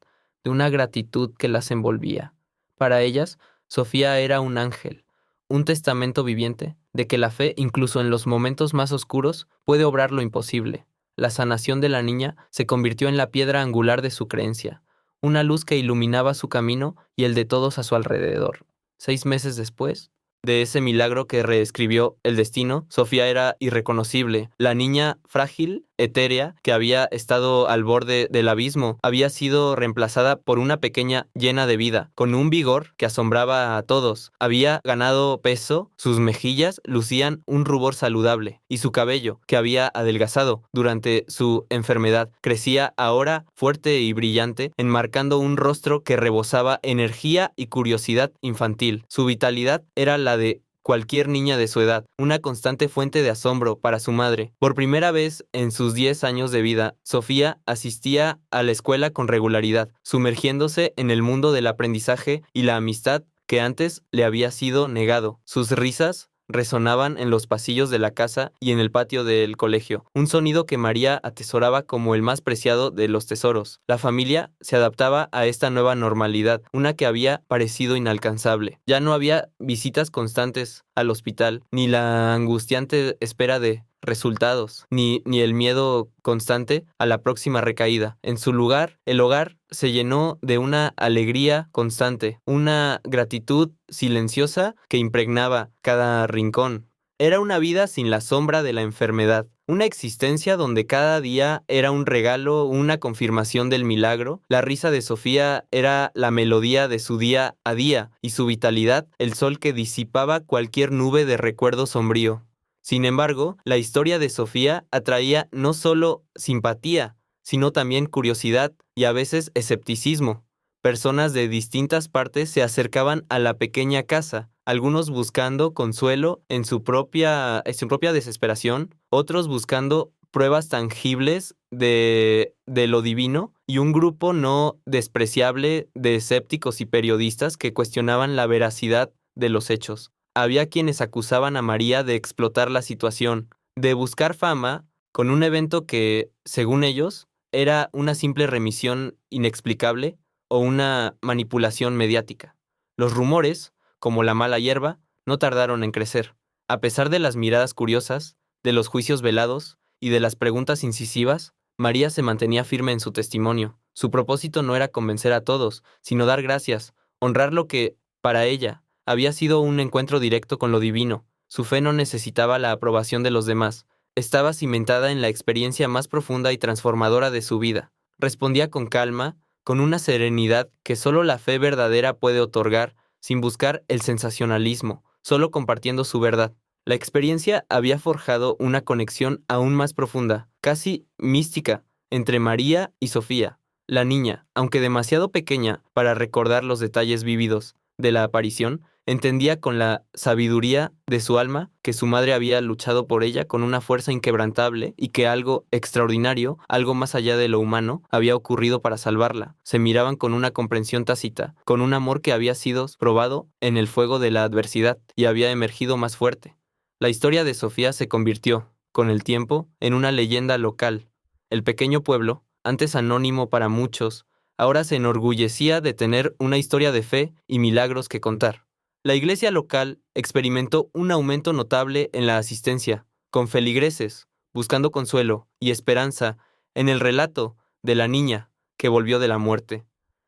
de una gratitud que las envolvía. Para ellas, Sofía era un ángel, un testamento viviente de que la fe, incluso en los momentos más oscuros, puede obrar lo imposible. La sanación de la niña se convirtió en la piedra angular de su creencia, una luz que iluminaba su camino y el de todos a su alrededor. 6 meses después de ese milagro que reescribió el destino, Sofía era irreconocible. La niña frágil, etérea, que había estado al borde del abismo, había sido reemplazada por una pequeña llena de vida, con un vigor que asombraba a todos. Había ganado peso, sus mejillas lucían un rubor saludable, y su cabello, que había adelgazado durante su enfermedad, crecía ahora fuerte y brillante, enmarcando un rostro que rebosaba energía y curiosidad infantil. Su vitalidad era la de cualquier niña de su edad, una constante fuente de asombro para su madre. Por primera vez en sus 10 años de vida, Sofía asistía a la escuela con regularidad, sumergiéndose en el mundo del aprendizaje y la amistad que antes le había sido negado. Sus risas resonaban en los pasillos de la casa y en el patio del colegio, un sonido que María atesoraba como el más preciado de los tesoros. La familia se adaptaba a esta nueva normalidad, una que había parecido inalcanzable. Ya no había visitas constantes al hospital, ni la angustiante espera de resultados, ni el miedo constante a la próxima recaída. En su lugar, el hogar se llenó de una alegría constante, una gratitud silenciosa que impregnaba cada rincón. Era una vida sin la sombra de la enfermedad, una existencia donde cada día era un regalo, una confirmación del milagro. La risa de Sofía era la melodía de su día a día y su vitalidad, el sol que disipaba cualquier nube de recuerdo sombrío. Sin embargo, la historia de Sofía atraía no solo simpatía, sino también curiosidad y a veces escepticismo. Personas de distintas partes se acercaban a la pequeña casa, algunos buscando consuelo en su propia desesperación, otros buscando pruebas tangibles de lo divino, y un grupo no despreciable de escépticos y periodistas que cuestionaban la veracidad de los hechos. Había quienes acusaban a María de explotar la situación, de buscar fama con un evento que, según ellos, era una simple remisión inexplicable o una manipulación mediática. Los rumores, como la mala hierba, no tardaron en crecer. A pesar de las miradas curiosas, de los juicios velados y de las preguntas incisivas, María se mantenía firme en su testimonio. Su propósito no era convencer a todos, sino dar gracias, honrar lo que, para ella, había sido un encuentro directo con lo divino. Su fe no necesitaba la aprobación de los demás. Estaba cimentada en la experiencia más profunda y transformadora de su vida. Respondía con calma, con una serenidad que solo la fe verdadera puede otorgar, sin buscar el sensacionalismo, solo compartiendo su verdad. La experiencia había forjado una conexión aún más profunda, casi mística, entre María y Sofía. La niña, aunque demasiado pequeña para recordar los detalles vívidos de la aparición, entendía con la sabiduría de su alma que su madre había luchado por ella con una fuerza inquebrantable y que algo extraordinario, algo más allá de lo humano, había ocurrido para salvarla. Se miraban con una comprensión tácita, con un amor que había sido probado en el fuego de la adversidad y había emergido más fuerte. La historia de Sofía se convirtió, con el tiempo, en una leyenda local. El pequeño pueblo, antes anónimo para muchos, ahora se enorgullecía de tener una historia de fe y milagros que contar. La iglesia local experimentó un aumento notable en la asistencia, con feligreses, buscando consuelo y esperanza en el relato de la niña que volvió de la muerte.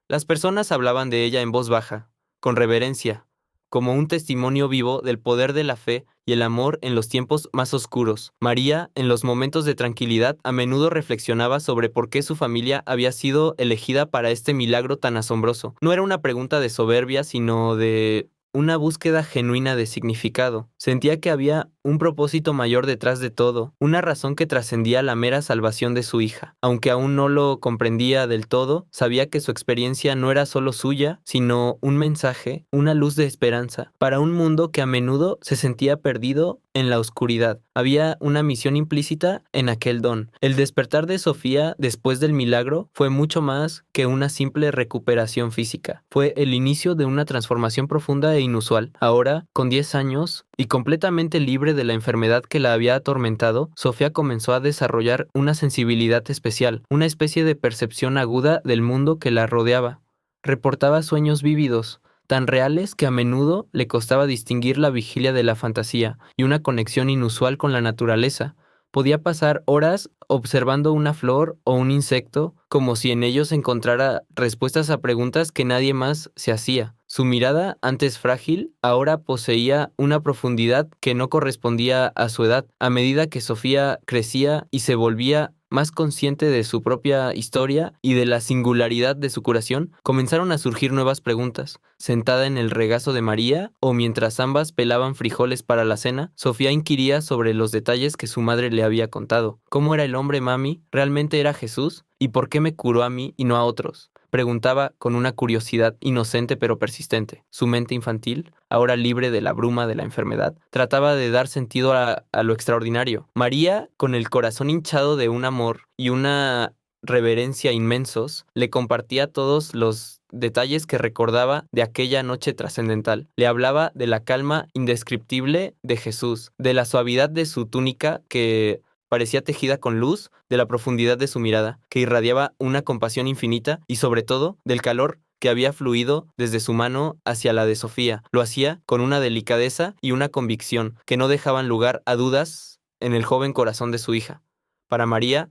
Las personas hablaban de ella en voz baja, con reverencia, como un testimonio vivo del poder de la fe y el amor en los tiempos más oscuros. María, en los momentos de tranquilidad, a menudo reflexionaba sobre por qué su familia había sido elegida para este milagro tan asombroso. No era una pregunta de soberbia, sino de una búsqueda genuina de significado. Sentía que había un propósito mayor detrás de todo, una razón que trascendía la mera salvación de su hija. Aunque aún no lo comprendía del todo, sabía que su experiencia no era solo suya, sino un mensaje, una luz de esperanza, para un mundo que a menudo se sentía perdido en la oscuridad. Había una misión implícita en aquel don. El despertar de Sofía después del milagro fue mucho más que una simple recuperación física. Fue el inicio de una transformación profunda e inusual. Ahora, con 10 años y completamente libre de la enfermedad que la había atormentado, Sofía comenzó a desarrollar una sensibilidad especial, una especie de percepción aguda del mundo que la rodeaba. Reportaba sueños vívidos, tan reales que a menudo le costaba distinguir la vigilia de la fantasía y una conexión inusual con la naturaleza. Podía pasar horas observando una flor o un insecto, como si en ellos encontrara respuestas a preguntas que nadie más se hacía. Su mirada, antes frágil, ahora poseía una profundidad que no correspondía a su edad. A medida que Sofía crecía y se volvía más consciente de su propia historia y de la singularidad de su curación, comenzaron a surgir nuevas preguntas. Sentada en el regazo de María, o mientras ambas pelaban frijoles para la cena, Sofía inquiría sobre los detalles que su madre le había contado. ¿Cómo era el hombre, mami? ¿Realmente era Jesús? ¿Y por qué me curó a mí y no a otros? Preguntaba con una curiosidad inocente pero persistente. Su mente infantil, ahora libre de la bruma de la enfermedad, trataba de dar sentido a lo extraordinario. María, con el corazón hinchado de un amor y una reverencia inmensos, le compartía todos los detalles que recordaba de aquella noche trascendental. Le hablaba de la calma indescriptible de Jesús, de la suavidad de su túnica que parecía tejida con luz, de la profundidad de su mirada, que irradiaba una compasión infinita, y sobre todo, del calor que había fluido desde su mano hacia la de Sofía. Lo hacía con una delicadeza y una convicción que no dejaban lugar a dudas en el joven corazón de su hija. Para María,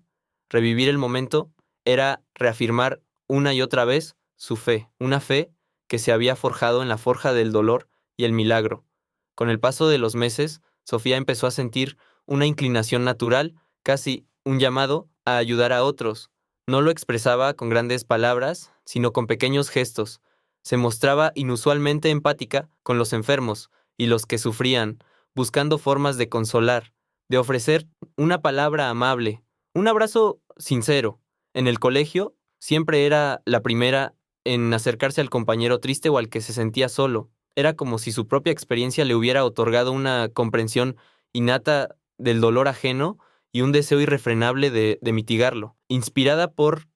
revivir el momento era reafirmar una y otra vez su fe, una fe que se había forjado en la forja del dolor y el milagro. Con el paso de los meses, Sofía empezó a sentir una inclinación natural, casi un llamado a ayudar a otros. No lo expresaba con grandes palabras, sino con pequeños gestos. Se mostraba inusualmente empática con los enfermos y los que sufrían, buscando formas de consolar, de ofrecer una palabra amable, un abrazo sincero. En el colegio, siempre era la primera en acercarse al compañero triste o al que se sentía solo. Era como si su propia experiencia le hubiera otorgado una comprensión innata del dolor ajeno y un deseo irrefrenable de mitigarlo. Inspirada por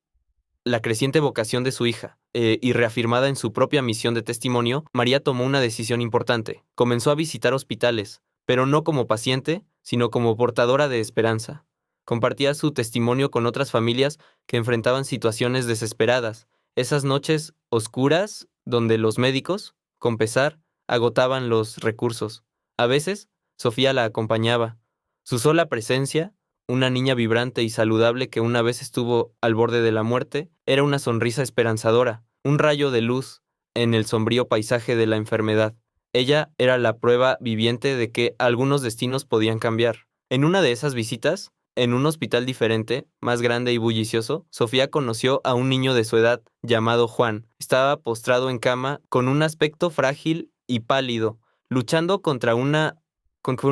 la creciente vocación de su hija y reafirmada en su propia misión de testimonio, María tomó una decisión importante. Comenzó a visitar hospitales, pero no como paciente, sino como portadora de esperanza. Compartía su testimonio con otras familias que enfrentaban situaciones desesperadas, esas noches oscuras donde los médicos, con pesar, agotaban los recursos. A veces, Sofía la acompañaba. Su sola presencia, una niña vibrante y saludable que una vez estuvo al borde de la muerte, era una sonrisa esperanzadora, un rayo de luz en el sombrío paisaje de la enfermedad. Ella era la prueba viviente de que algunos destinos podían cambiar. En una de esas visitas, en un hospital diferente, más grande y bullicioso, Sofía conoció a un niño de su edad, llamado Juan. Estaba postrado en cama, con un aspecto frágil y pálido, luchando contra una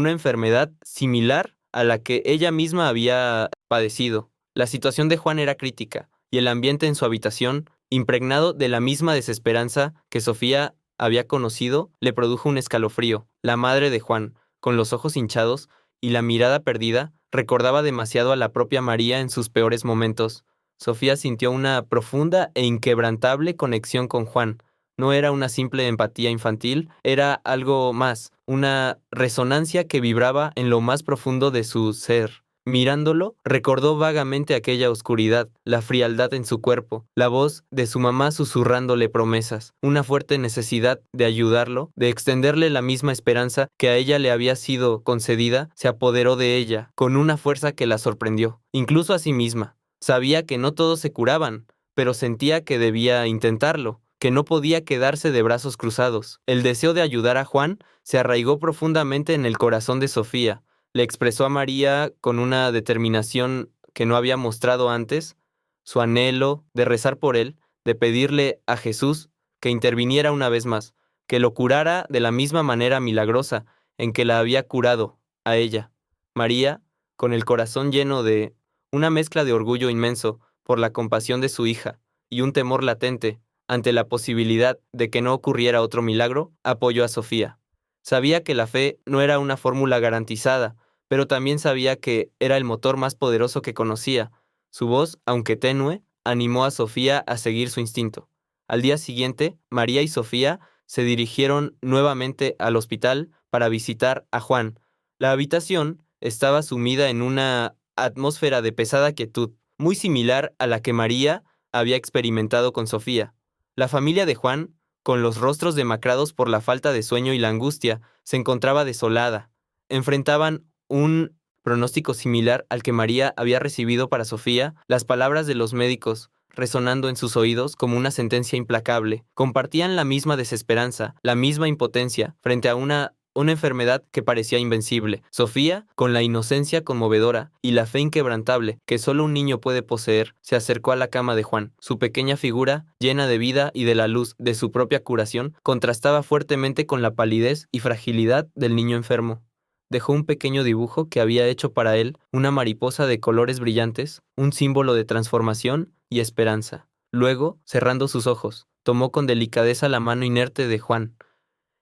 enfermedad similar a la que ella misma había padecido. La situación de Juan era crítica, y el ambiente en su habitación, impregnado de la misma desesperanza que Sofía había conocido, le produjo un escalofrío. La madre de Juan, con los ojos hinchados y la mirada perdida, recordaba demasiado a la propia María en sus peores momentos. Sofía sintió una profunda e inquebrantable conexión con Juan. No era una simple empatía infantil, era algo más, una resonancia que vibraba en lo más profundo de su ser. Mirándolo, recordó vagamente aquella oscuridad, la frialdad en su cuerpo, la voz de su mamá susurrándole promesas, una fuerte necesidad de ayudarlo, de extenderle la misma esperanza que a ella le había sido concedida, se apoderó de ella, con una fuerza que la sorprendió, incluso a sí misma. Sabía que no todos se curaban, pero sentía que debía intentarlo, que no podía quedarse de brazos cruzados. El deseo de ayudar a Juan se arraigó profundamente en el corazón de Sofía. Le expresó a María con una determinación que no había mostrado antes, su anhelo de rezar por él, de pedirle a Jesús que interviniera una vez más, que lo curara de la misma manera milagrosa en que la había curado a ella. María, con el corazón lleno de una mezcla de orgullo inmenso por la compasión de su hija y un temor latente ante la posibilidad de que no ocurriera otro milagro, apoyó a Sofía. Sabía que la fe no era una fórmula garantizada, pero también sabía que era el motor más poderoso que conocía. Su voz, aunque tenue, animó a Sofía a seguir su instinto. Al día siguiente, María y Sofía se dirigieron nuevamente al hospital para visitar a Juan. La habitación estaba sumida en una atmósfera de pesada quietud, muy similar a la que María había experimentado con Sofía. La familia de Juan, con los rostros demacrados por la falta de sueño y la angustia, se encontraba desolada. Enfrentaban un pronóstico similar al que María había recibido para Sofía, las palabras de los médicos, resonando en sus oídos como una sentencia implacable. Compartían la misma desesperanza, la misma impotencia, frente a una enfermedad que parecía invencible. Sofía, con la inocencia conmovedora y la fe inquebrantable que solo un niño puede poseer, se acercó a la cama de Juan. Su pequeña figura, llena de vida y de la luz de su propia curación, contrastaba fuertemente con la palidez y fragilidad del niño enfermo. Dejó un pequeño dibujo que había hecho para él, una mariposa de colores brillantes, un símbolo de transformación y esperanza. Luego, cerrando sus ojos, tomó con delicadeza la mano inerte de Juan.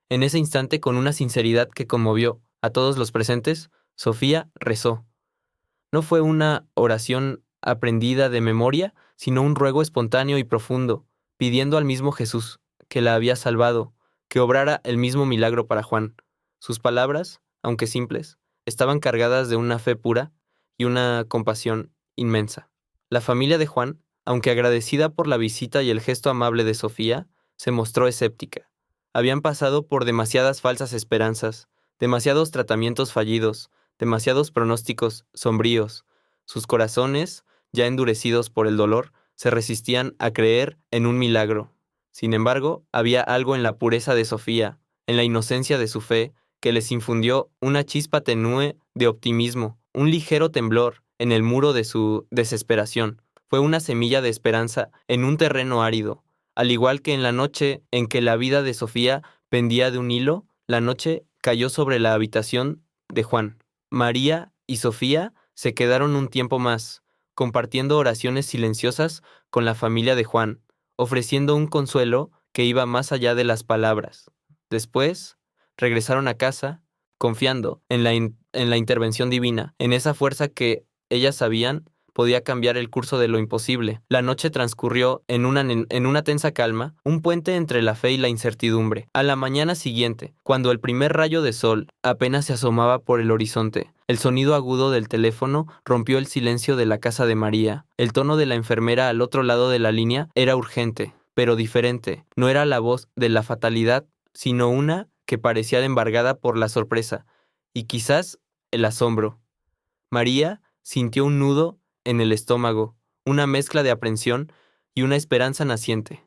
En ese instante, con una sinceridad que conmovió a todos los presentes, Sofía rezó. No fue una oración aprendida de memoria, sino un ruego espontáneo y profundo, pidiendo al mismo Jesús, que la había salvado, que obrara el mismo milagro para Juan. Sus palabras, aunque simples, estaban cargadas de una fe pura y una compasión inmensa. La familia de Juan, aunque agradecida por la visita y el gesto amable de Sofía, se mostró escéptica. Habían pasado por demasiadas falsas esperanzas, demasiados tratamientos fallidos, demasiados pronósticos sombríos. Sus corazones, ya endurecidos por el dolor, se resistían a creer en un milagro. Sin embargo, había algo en la pureza de Sofía, en la inocencia de su fe, que les infundió una chispa tenue de optimismo, un ligero temblor en el muro de su desesperación. Fue una semilla de esperanza en un terreno árido. Al igual que en la noche en que la vida de Sofía pendía de un hilo, la noche cayó sobre la habitación de Juan. María y Sofía se quedaron un tiempo más, compartiendo oraciones silenciosas con la familia de Juan, ofreciendo un consuelo que iba más allá de las palabras. Después, regresaron a casa, confiando en la intervención divina, en esa fuerza que ellas sabían podía cambiar el curso de lo imposible. La noche transcurrió en una tensa calma, un puente entre la fe y la incertidumbre. A la mañana siguiente, cuando el primer rayo de sol apenas se asomaba por el horizonte, el sonido agudo del teléfono rompió el silencio de la casa de María. El tono de la enfermera al otro lado de la línea era urgente, pero diferente. No era la voz de la fatalidad, sino una que parecía embargada por la sorpresa y quizás el asombro. María sintió un nudo en el estómago, una mezcla de aprensión y una esperanza naciente.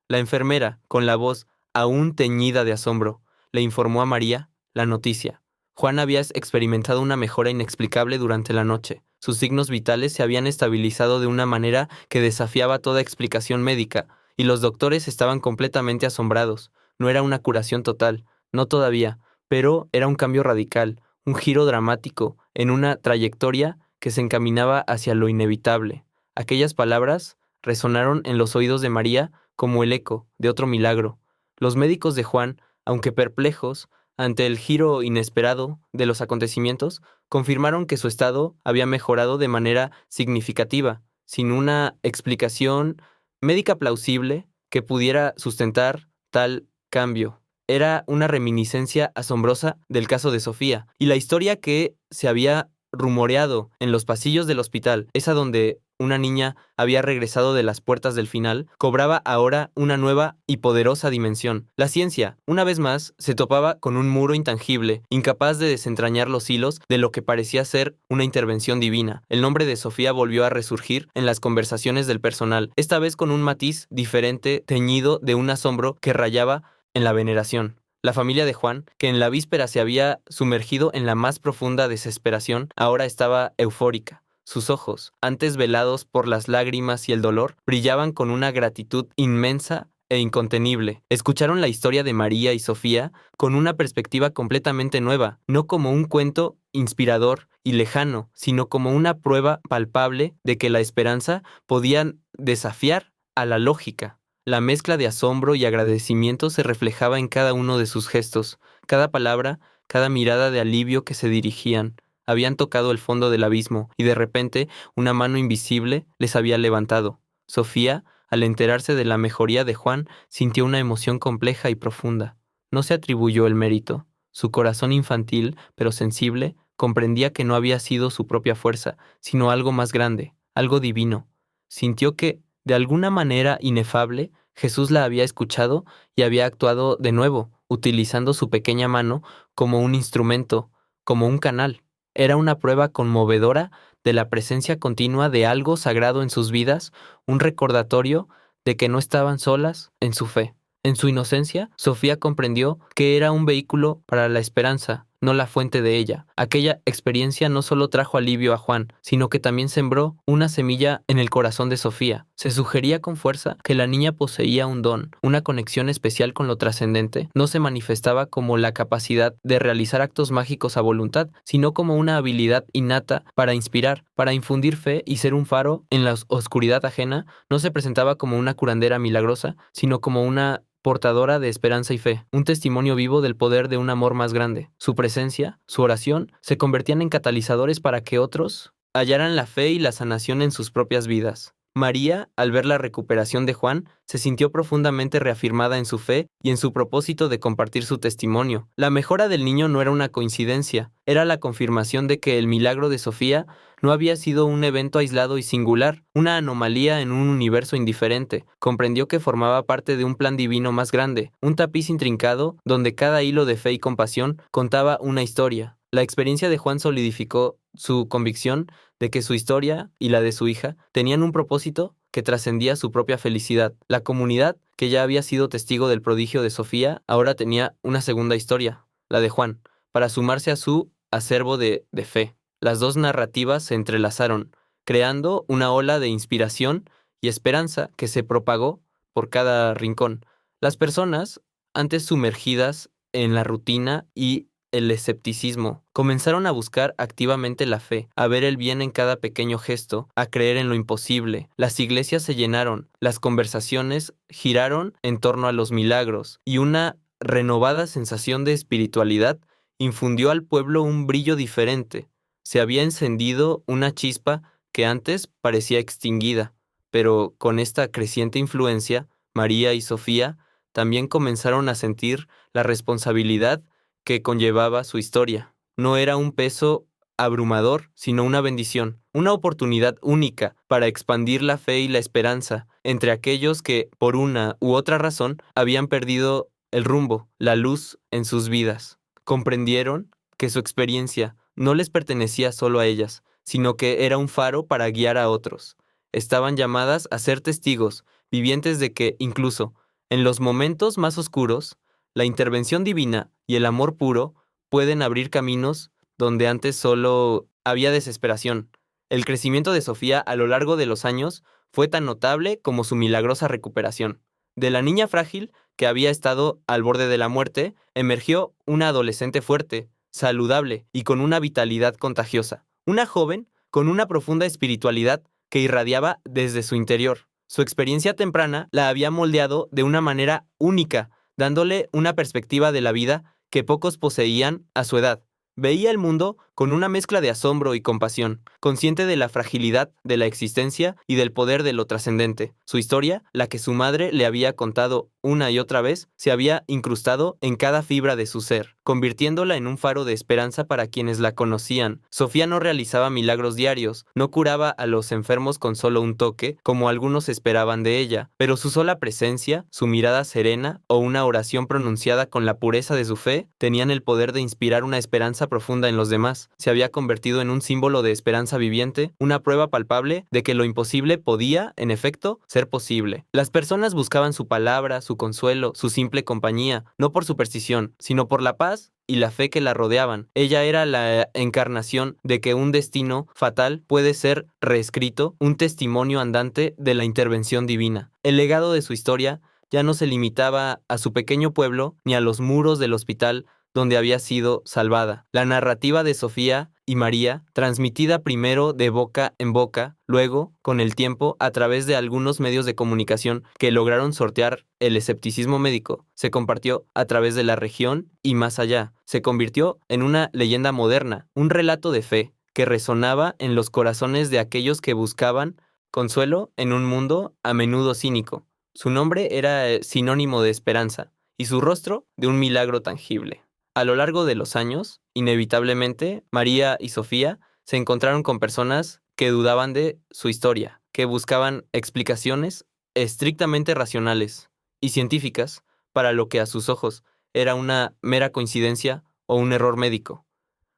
La enfermera, con la voz aún teñida de asombro, le informó a María la noticia. Juan había experimentado una mejora inexplicable durante la noche. Sus signos vitales se habían estabilizado de una manera que desafiaba toda explicación médica, y los doctores estaban completamente asombrados. No era una curación total, no todavía, pero era un cambio radical, un giro dramático en una trayectoria que se encaminaba hacia lo inevitable. Aquellas palabras resonaron en los oídos de María como el eco de otro milagro. Los médicos de Juan, aunque perplejos ante el giro inesperado de los acontecimientos, confirmaron que su estado había mejorado de manera significativa, sin una explicación médica plausible que pudiera sustentar tal cambio. Era una reminiscencia asombrosa del caso de Sofía, y la historia que se había rumoreado en los pasillos del hospital, esa donde una niña había regresado de las puertas del final, cobraba ahora una nueva y poderosa dimensión. La ciencia, una vez más, se topaba con un muro intangible, incapaz de desentrañar los hilos de lo que parecía ser una intervención divina. El nombre de Sofía volvió a resurgir en las conversaciones del personal, esta vez con un matiz diferente teñido de un asombro que rayaba en la veneración. La familia de Juan, que en la víspera se había sumergido en la más profunda desesperación, ahora estaba eufórica. Sus ojos, antes velados por las lágrimas y el dolor, brillaban con una gratitud inmensa e incontenible. Escucharon la historia de María y Sofía con una perspectiva completamente nueva, no como un cuento inspirador y lejano, sino como una prueba palpable de que la esperanza podía desafiar a la lógica. La mezcla de asombro y agradecimiento se reflejaba en cada uno de sus gestos, cada palabra, cada mirada de alivio que se dirigían. Habían tocado el fondo del abismo, y de repente una mano invisible les había levantado. Sofía, al enterarse de la mejoría de Juan, sintió una emoción compleja y profunda. No se atribuyó el mérito. Su corazón infantil, pero sensible, comprendía que no había sido su propia fuerza, sino algo más grande, algo divino. Sintió que, de alguna manera inefable, Jesús la había escuchado y había actuado de nuevo, utilizando su pequeña mano como un instrumento, como un canal. Era una prueba conmovedora de la presencia continua de algo sagrado en sus vidas, un recordatorio de que no estaban solas en su fe. En su inocencia, Sofía comprendió que era un vehículo para la esperanza, no la fuente de ella. Aquella experiencia no solo trajo alivio a Juan, sino que también sembró una semilla en el corazón de Sofía. Se sugería con fuerza que la niña poseía un don, una conexión especial con lo trascendente. No se manifestaba como la capacidad de realizar actos mágicos a voluntad, sino como una habilidad innata para inspirar, para infundir fe y ser un faro en la oscuridad ajena. No se presentaba como una curandera milagrosa, sino como una portadora de esperanza y fe, un testimonio vivo del poder de un amor más grande. Su presencia, su oración, se convertían en catalizadores para que otros hallaran la fe y la sanación en sus propias vidas. María, al ver la recuperación de Juan, se sintió profundamente reafirmada en su fe y en su propósito de compartir su testimonio. La mejora del niño no era una coincidencia, era la confirmación de que el milagro de Sofía no había sido un evento aislado y singular, una anomalía en un universo indiferente. Comprendió que formaba parte de un plan divino más grande, un tapiz intrincado donde cada hilo de fe y compasión contaba una historia. La experiencia de Juan solidificó su convicción de que su historia y la de su hija tenían un propósito que trascendía su propia felicidad. La comunidad, que ya había sido testigo del prodigio de Sofía, ahora tenía una segunda historia, la de Juan, para sumarse a su acervo de fe. Las dos narrativas se entrelazaron, creando una ola de inspiración y esperanza que se propagó por cada rincón. Las personas, antes sumergidas en la rutina y el escepticismo, comenzaron a buscar activamente la fe, a ver el bien en cada pequeño gesto, a creer en lo imposible. Las iglesias se llenaron, las conversaciones giraron en torno a los milagros, y una renovada sensación de espiritualidad infundió al pueblo un brillo diferente. Se había encendido una chispa que antes parecía extinguida, pero con esta creciente influencia, María y Sofía también comenzaron a sentir la responsabilidad que conllevaba su historia. No era un peso abrumador, sino una bendición, una oportunidad única para expandir la fe y la esperanza entre aquellos que, por una u otra razón, habían perdido el rumbo, la luz en sus vidas. Comprendieron que su experiencia no les pertenecía solo a ellas, sino que era un faro para guiar a otros. Estaban llamadas a ser testigos vivientes de que, incluso en los momentos más oscuros, la intervención divina y el amor puro pueden abrir caminos donde antes solo había desesperación. El crecimiento de Sofía a lo largo de los años fue tan notable como su milagrosa recuperación. De la niña frágil que había estado al borde de la muerte, emergió una adolescente fuerte, saludable y con una vitalidad contagiosa. Una joven con una profunda espiritualidad que irradiaba desde su interior. Su experiencia temprana la había moldeado de una manera única, dándole una perspectiva de la vida que pocos poseían a su edad. Veía el mundo con una mezcla de asombro y compasión, consciente de la fragilidad de la existencia y del poder de lo trascendente. Su historia, la que su madre le había contado una y otra vez, se había incrustado en cada fibra de su ser, convirtiéndola en un faro de esperanza para quienes la conocían. Sofía no realizaba milagros diarios, no curaba a los enfermos con solo un toque, como algunos esperaban de ella, pero su sola presencia, su mirada serena o una oración pronunciada con la pureza de su fe, tenían el poder de inspirar una esperanza profunda en los demás. Se había convertido en un símbolo de esperanza viviente, una prueba palpable de que lo imposible podía, en efecto, ser posible. Las personas buscaban su palabra, su consuelo, su simple compañía, no por superstición, sino por la paz y la fe que la rodeaban. Ella era la encarnación de que un destino fatal puede ser reescrito, un testimonio andante de la intervención divina. El legado de su historia ya no se limitaba a su pequeño pueblo ni a los muros del hospital donde había sido salvada. La narrativa de Sofía y María, transmitida primero de boca en boca, luego, con el tiempo, a través de algunos medios de comunicación que lograron sortear el escepticismo médico, se compartió a través de la región y más allá. Se convirtió en una leyenda moderna, un relato de fe que resonaba en los corazones de aquellos que buscaban consuelo en un mundo a menudo cínico. Su nombre era sinónimo de esperanza y su rostro de un milagro tangible. A lo largo de los años, inevitablemente, María y Sofía se encontraron con personas que dudaban de su historia, que buscaban explicaciones estrictamente racionales y científicas para lo que a sus ojos era una mera coincidencia o un error médico.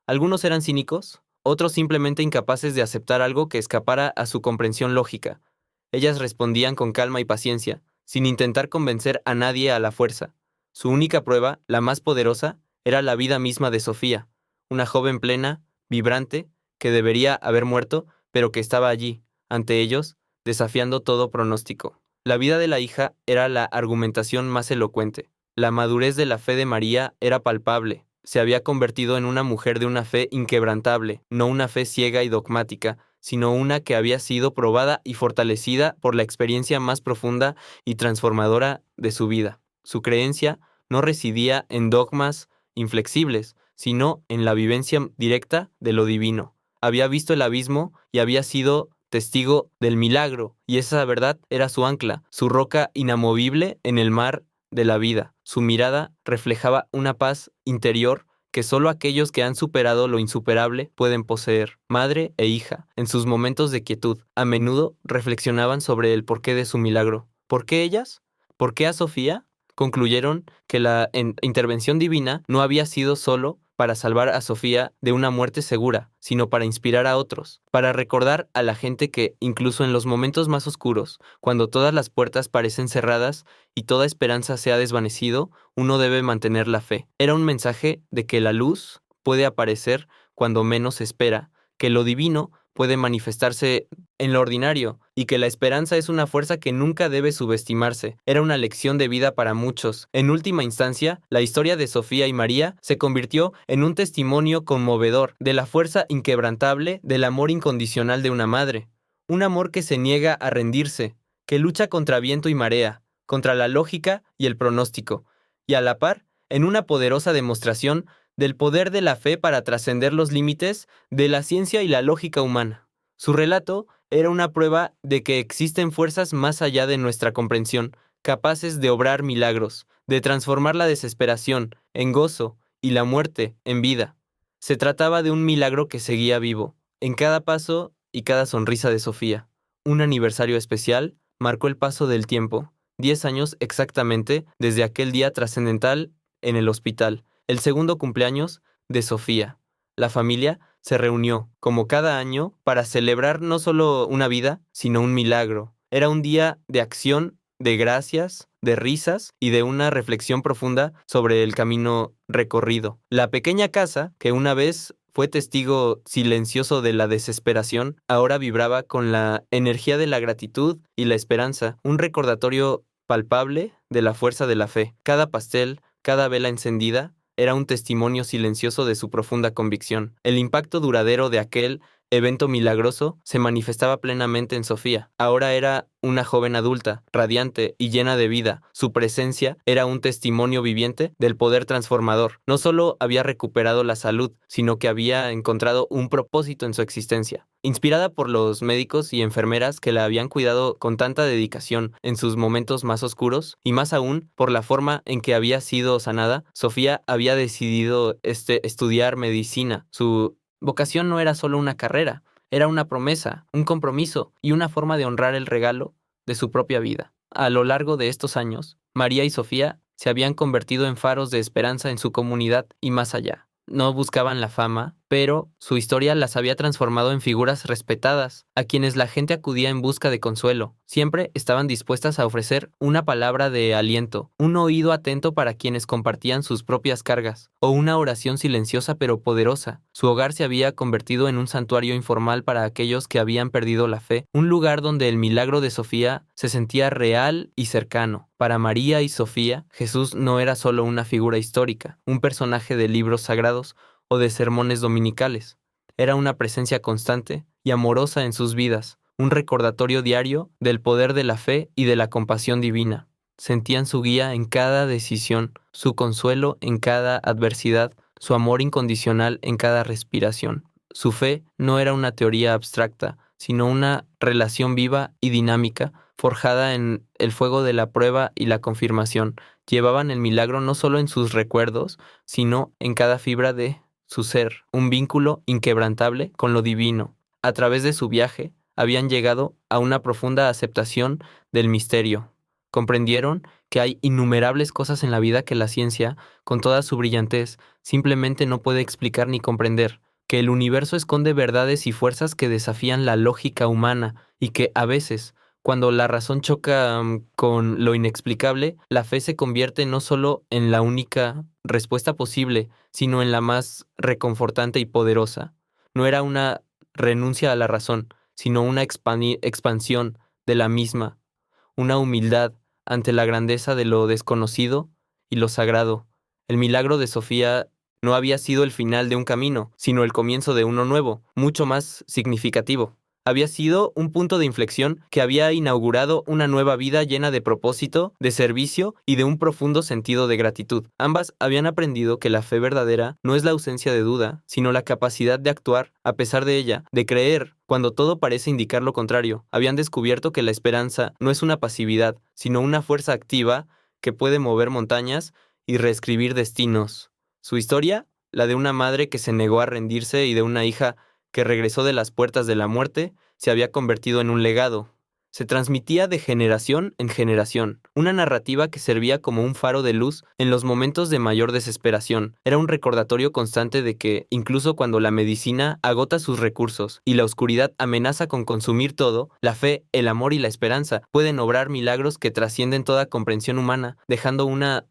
Algunos eran cínicos, otros simplemente incapaces de aceptar algo que escapara a su comprensión lógica. Ellas respondían con calma y paciencia, sin intentar convencer a nadie a la fuerza. Su única prueba, la más poderosa, era la vida misma de Sofía, una joven plena, vibrante, que debería haber muerto, pero que estaba allí, ante ellos, desafiando todo pronóstico. La vida de la hija era la argumentación más elocuente. La madurez de la fe de María era palpable. Se había convertido en una mujer de una fe inquebrantable, no una fe ciega y dogmática, sino una que había sido probada y fortalecida por la experiencia más profunda y transformadora de su vida. Su creencia no residía en dogmas inflexibles, sino en la vivencia directa de lo divino. Había visto el abismo y había sido testigo del milagro, y esa verdad era su ancla, su roca inamovible en el mar de la vida. Su mirada reflejaba una paz interior que solo aquellos que han superado lo insuperable pueden poseer. Madre e hija, en sus momentos de quietud, a menudo reflexionaban sobre el porqué de su milagro. ¿Por qué ellas? ¿Por qué a Sofía? Concluyeron que la intervención divina no había sido solo para salvar a Sofía de una muerte segura, sino para inspirar a otros, para recordar a la gente que, incluso en los momentos más oscuros, cuando todas las puertas parecen cerradas y toda esperanza se ha desvanecido, uno debe mantener la fe. Era un mensaje de que la luz puede aparecer cuando menos se espera, que lo divino puede manifestarse en lo ordinario y que la esperanza es una fuerza que nunca debe subestimarse. Era una lección de vida para muchos. En última instancia, la historia de Sofía y María se convirtió en un testimonio conmovedor de la fuerza inquebrantable del amor incondicional de una madre. Un amor que se niega a rendirse, que lucha contra viento y marea, contra la lógica y el pronóstico, y a la par, en una poderosa demostración del poder de la fe para trascender los límites de la ciencia y la lógica humana. Su relato era una prueba de que existen fuerzas más allá de nuestra comprensión, capaces de obrar milagros, de transformar la desesperación en gozo y la muerte en vida. Se trataba de un milagro que seguía vivo, en cada paso y cada sonrisa de Sofía. Un aniversario especial marcó el paso del tiempo, 10 años exactamente desde aquel día trascendental en el hospital, el segundo cumpleaños de Sofía. La familia se reunió, como cada año, para celebrar no solo una vida, sino un milagro. Era un día de acción, de gracias, de risas y de una reflexión profunda sobre el camino recorrido. La pequeña casa, que una vez fue testigo silencioso de la desesperación, ahora vibraba con la energía de la gratitud y la esperanza, un recordatorio palpable de la fuerza de la fe. Cada pastel, cada vela encendida, era un testimonio silencioso de su profunda convicción. El impacto duradero de aquel evento milagroso se manifestaba plenamente en Sofía. Ahora era una joven adulta, radiante y llena de vida. Su presencia era un testimonio viviente del poder transformador. No solo había recuperado la salud, sino que había encontrado un propósito en su existencia. Inspirada por los médicos y enfermeras que la habían cuidado con tanta dedicación en sus momentos más oscuros, y más aún por la forma en que había sido sanada, Sofía había decidido estudiar medicina. Su vocación no era solo una carrera, era una promesa, un compromiso y una forma de honrar el regalo de su propia vida. A lo largo de estos años, María y Sofía se habían convertido en faros de esperanza en su comunidad y más allá. No buscaban la fama, pero su historia las había transformado en figuras respetadas, a quienes la gente acudía en busca de consuelo. Siempre estaban dispuestas a ofrecer una palabra de aliento, un oído atento para quienes compartían sus propias cargas, o una oración silenciosa pero poderosa. Su hogar se había convertido en un santuario informal para aquellos que habían perdido la fe, un lugar donde el milagro de Sofía se sentía real y cercano. Para María y Sofía, Jesús no era solo una figura histórica, un personaje de libros sagrados o de sermones dominicales. Era una presencia constante y amorosa en sus vidas, un recordatorio diario del poder de la fe y de la compasión divina. Sentían su guía en cada decisión, su consuelo en cada adversidad, su amor incondicional en cada respiración. Su fe no era una teoría abstracta, sino una relación viva y dinámica, forjada en el fuego de la prueba y la confirmación. Llevaban el milagro no solo en sus recuerdos, sino en cada fibra de su ser, un vínculo inquebrantable con lo divino. A través de su viaje, habían llegado a una profunda aceptación del misterio. Comprendieron que hay innumerables cosas en la vida que la ciencia, con toda su brillantez, simplemente no puede explicar ni comprender, que el universo esconde verdades y fuerzas que desafían la lógica humana y que a veces, cuando la razón choca con lo inexplicable, la fe se convierte no solo en la única respuesta posible, sino en la más reconfortante y poderosa. No era una renuncia a la razón, sino una expansión de la misma, una humildad ante la grandeza de lo desconocido y lo sagrado. El milagro de Sofía no había sido el final de un camino, sino el comienzo de uno nuevo, mucho más significativo. Había sido un punto de inflexión que había inaugurado una nueva vida llena de propósito, de servicio y de un profundo sentido de gratitud. Ambas habían aprendido que la fe verdadera no es la ausencia de duda, sino la capacidad de actuar a pesar de ella, de creer cuando todo parece indicar lo contrario. Habían descubierto que la esperanza no es una pasividad, sino una fuerza activa que puede mover montañas y reescribir destinos. Su historia, la de una madre que se negó a rendirse y de una hija que regresó de las puertas de la muerte, se había convertido en un legado. Se transmitía de generación en generación, una narrativa que servía como un faro de luz en los momentos de mayor desesperación. Era un recordatorio constante de que, incluso cuando la medicina agota sus recursos y la oscuridad amenaza con consumir todo, la fe, el amor y la esperanza pueden obrar milagros que trascienden toda comprensión humana, dejando una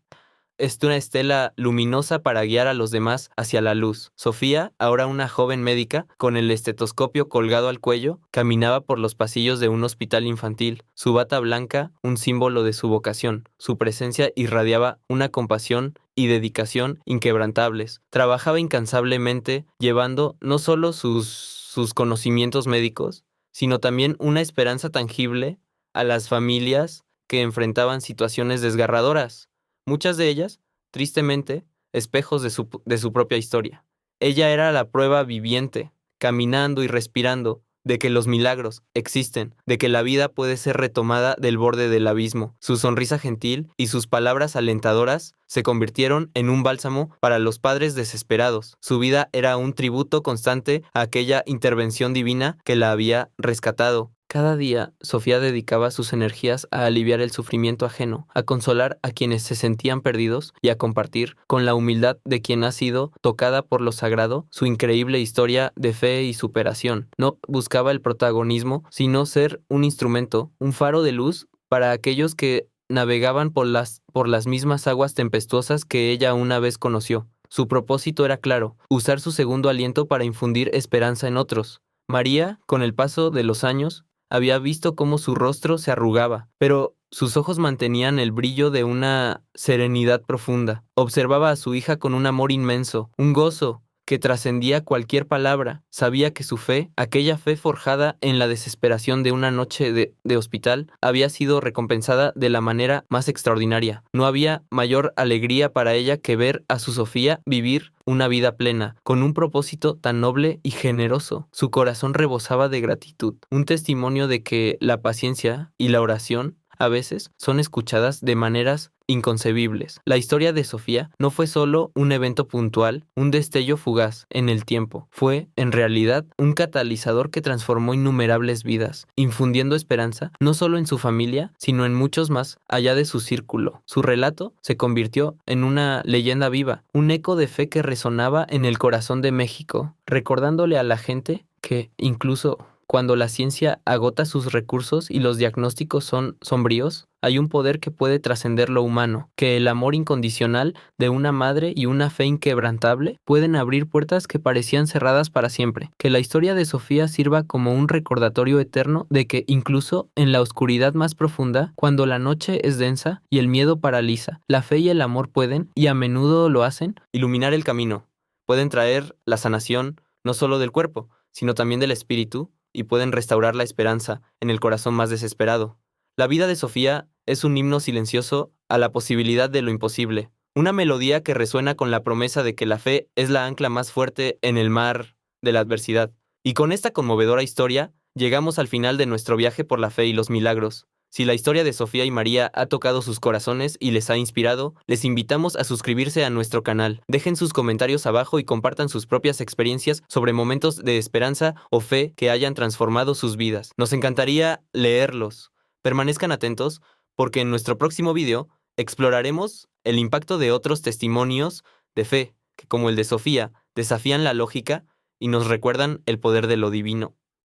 estela luminosa para guiar a los demás hacia la luz. Sofía, ahora una joven médica, con el estetoscopio colgado al cuello, caminaba por los pasillos de un hospital infantil, su bata blanca un símbolo de su vocación. Su presencia irradiaba una compasión y dedicación inquebrantables. Trabajaba incansablemente, llevando no solo sus conocimientos médicos, sino también una esperanza tangible a las familias que enfrentaban situaciones desgarradoras, muchas de ellas, tristemente, espejos de su propia historia. Ella era la prueba viviente, caminando y respirando, de que los milagros existen, de que la vida puede ser retomada del borde del abismo. Su sonrisa gentil y sus palabras alentadoras se convirtieron en un bálsamo para los padres desesperados. Su vida era un tributo constante a aquella intervención divina que la había rescatado. Cada día, Sofía dedicaba sus energías a aliviar el sufrimiento ajeno, a consolar a quienes se sentían perdidos y a compartir, con la humildad de quien ha sido tocada por lo sagrado, su increíble historia de fe y superación. No buscaba el protagonismo, sino ser un instrumento, un faro de luz para aquellos que navegaban por las mismas aguas tempestuosas que ella una vez conoció. Su propósito era claro: usar su segundo aliento para infundir esperanza en otros. María, con el paso de los años, había visto cómo su rostro se arrugaba, pero sus ojos mantenían el brillo de una serenidad profunda. Observaba a su hija con un amor inmenso, un gozo que trascendía cualquier palabra. Sabía que su fe, aquella fe forjada en la desesperación de una noche de hospital, había sido recompensada de la manera más extraordinaria. No había mayor alegría para ella que ver a su Sofía vivir una vida plena, con un propósito tan noble y generoso. Su corazón rebosaba de gratitud, un testimonio de que la paciencia y la oración a veces son escuchadas de maneras inconcebibles. La historia de Sofía no fue solo un evento puntual, un destello fugaz en el tiempo. Fue, en realidad, un catalizador que transformó innumerables vidas, infundiendo esperanza no solo en su familia, sino en muchos más allá de su círculo. Su relato se convirtió en una leyenda viva, un eco de fe que resonaba en el corazón de México, recordándole a la gente que, incluso cuando la ciencia agota sus recursos y los diagnósticos son sombríos, hay un poder que puede trascender lo humano, que el amor incondicional de una madre y una fe inquebrantable pueden abrir puertas que parecían cerradas para siempre. Que la historia de Sofía sirva como un recordatorio eterno de que incluso en la oscuridad más profunda, cuando la noche es densa y el miedo paraliza, la fe y el amor pueden, y a menudo lo hacen, iluminar el camino. Pueden traer la sanación no solo del cuerpo, sino también del espíritu, y pueden restaurar la esperanza en el corazón más desesperado. La vida de Sofía es un himno silencioso a la posibilidad de lo imposible, una melodía que resuena con la promesa de que la fe es la ancla más fuerte en el mar de la adversidad. Y con esta conmovedora historia, llegamos al final de nuestro viaje por la fe y los milagros. Si la historia de Sofía y María ha tocado sus corazones y les ha inspirado, les invitamos a suscribirse a nuestro canal. Dejen sus comentarios abajo y compartan sus propias experiencias sobre momentos de esperanza o fe que hayan transformado sus vidas. Nos encantaría leerlos. Permanezcan atentos porque en nuestro próximo video exploraremos el impacto de otros testimonios de fe que, como el de Sofía, desafían la lógica y nos recuerdan el poder de lo divino.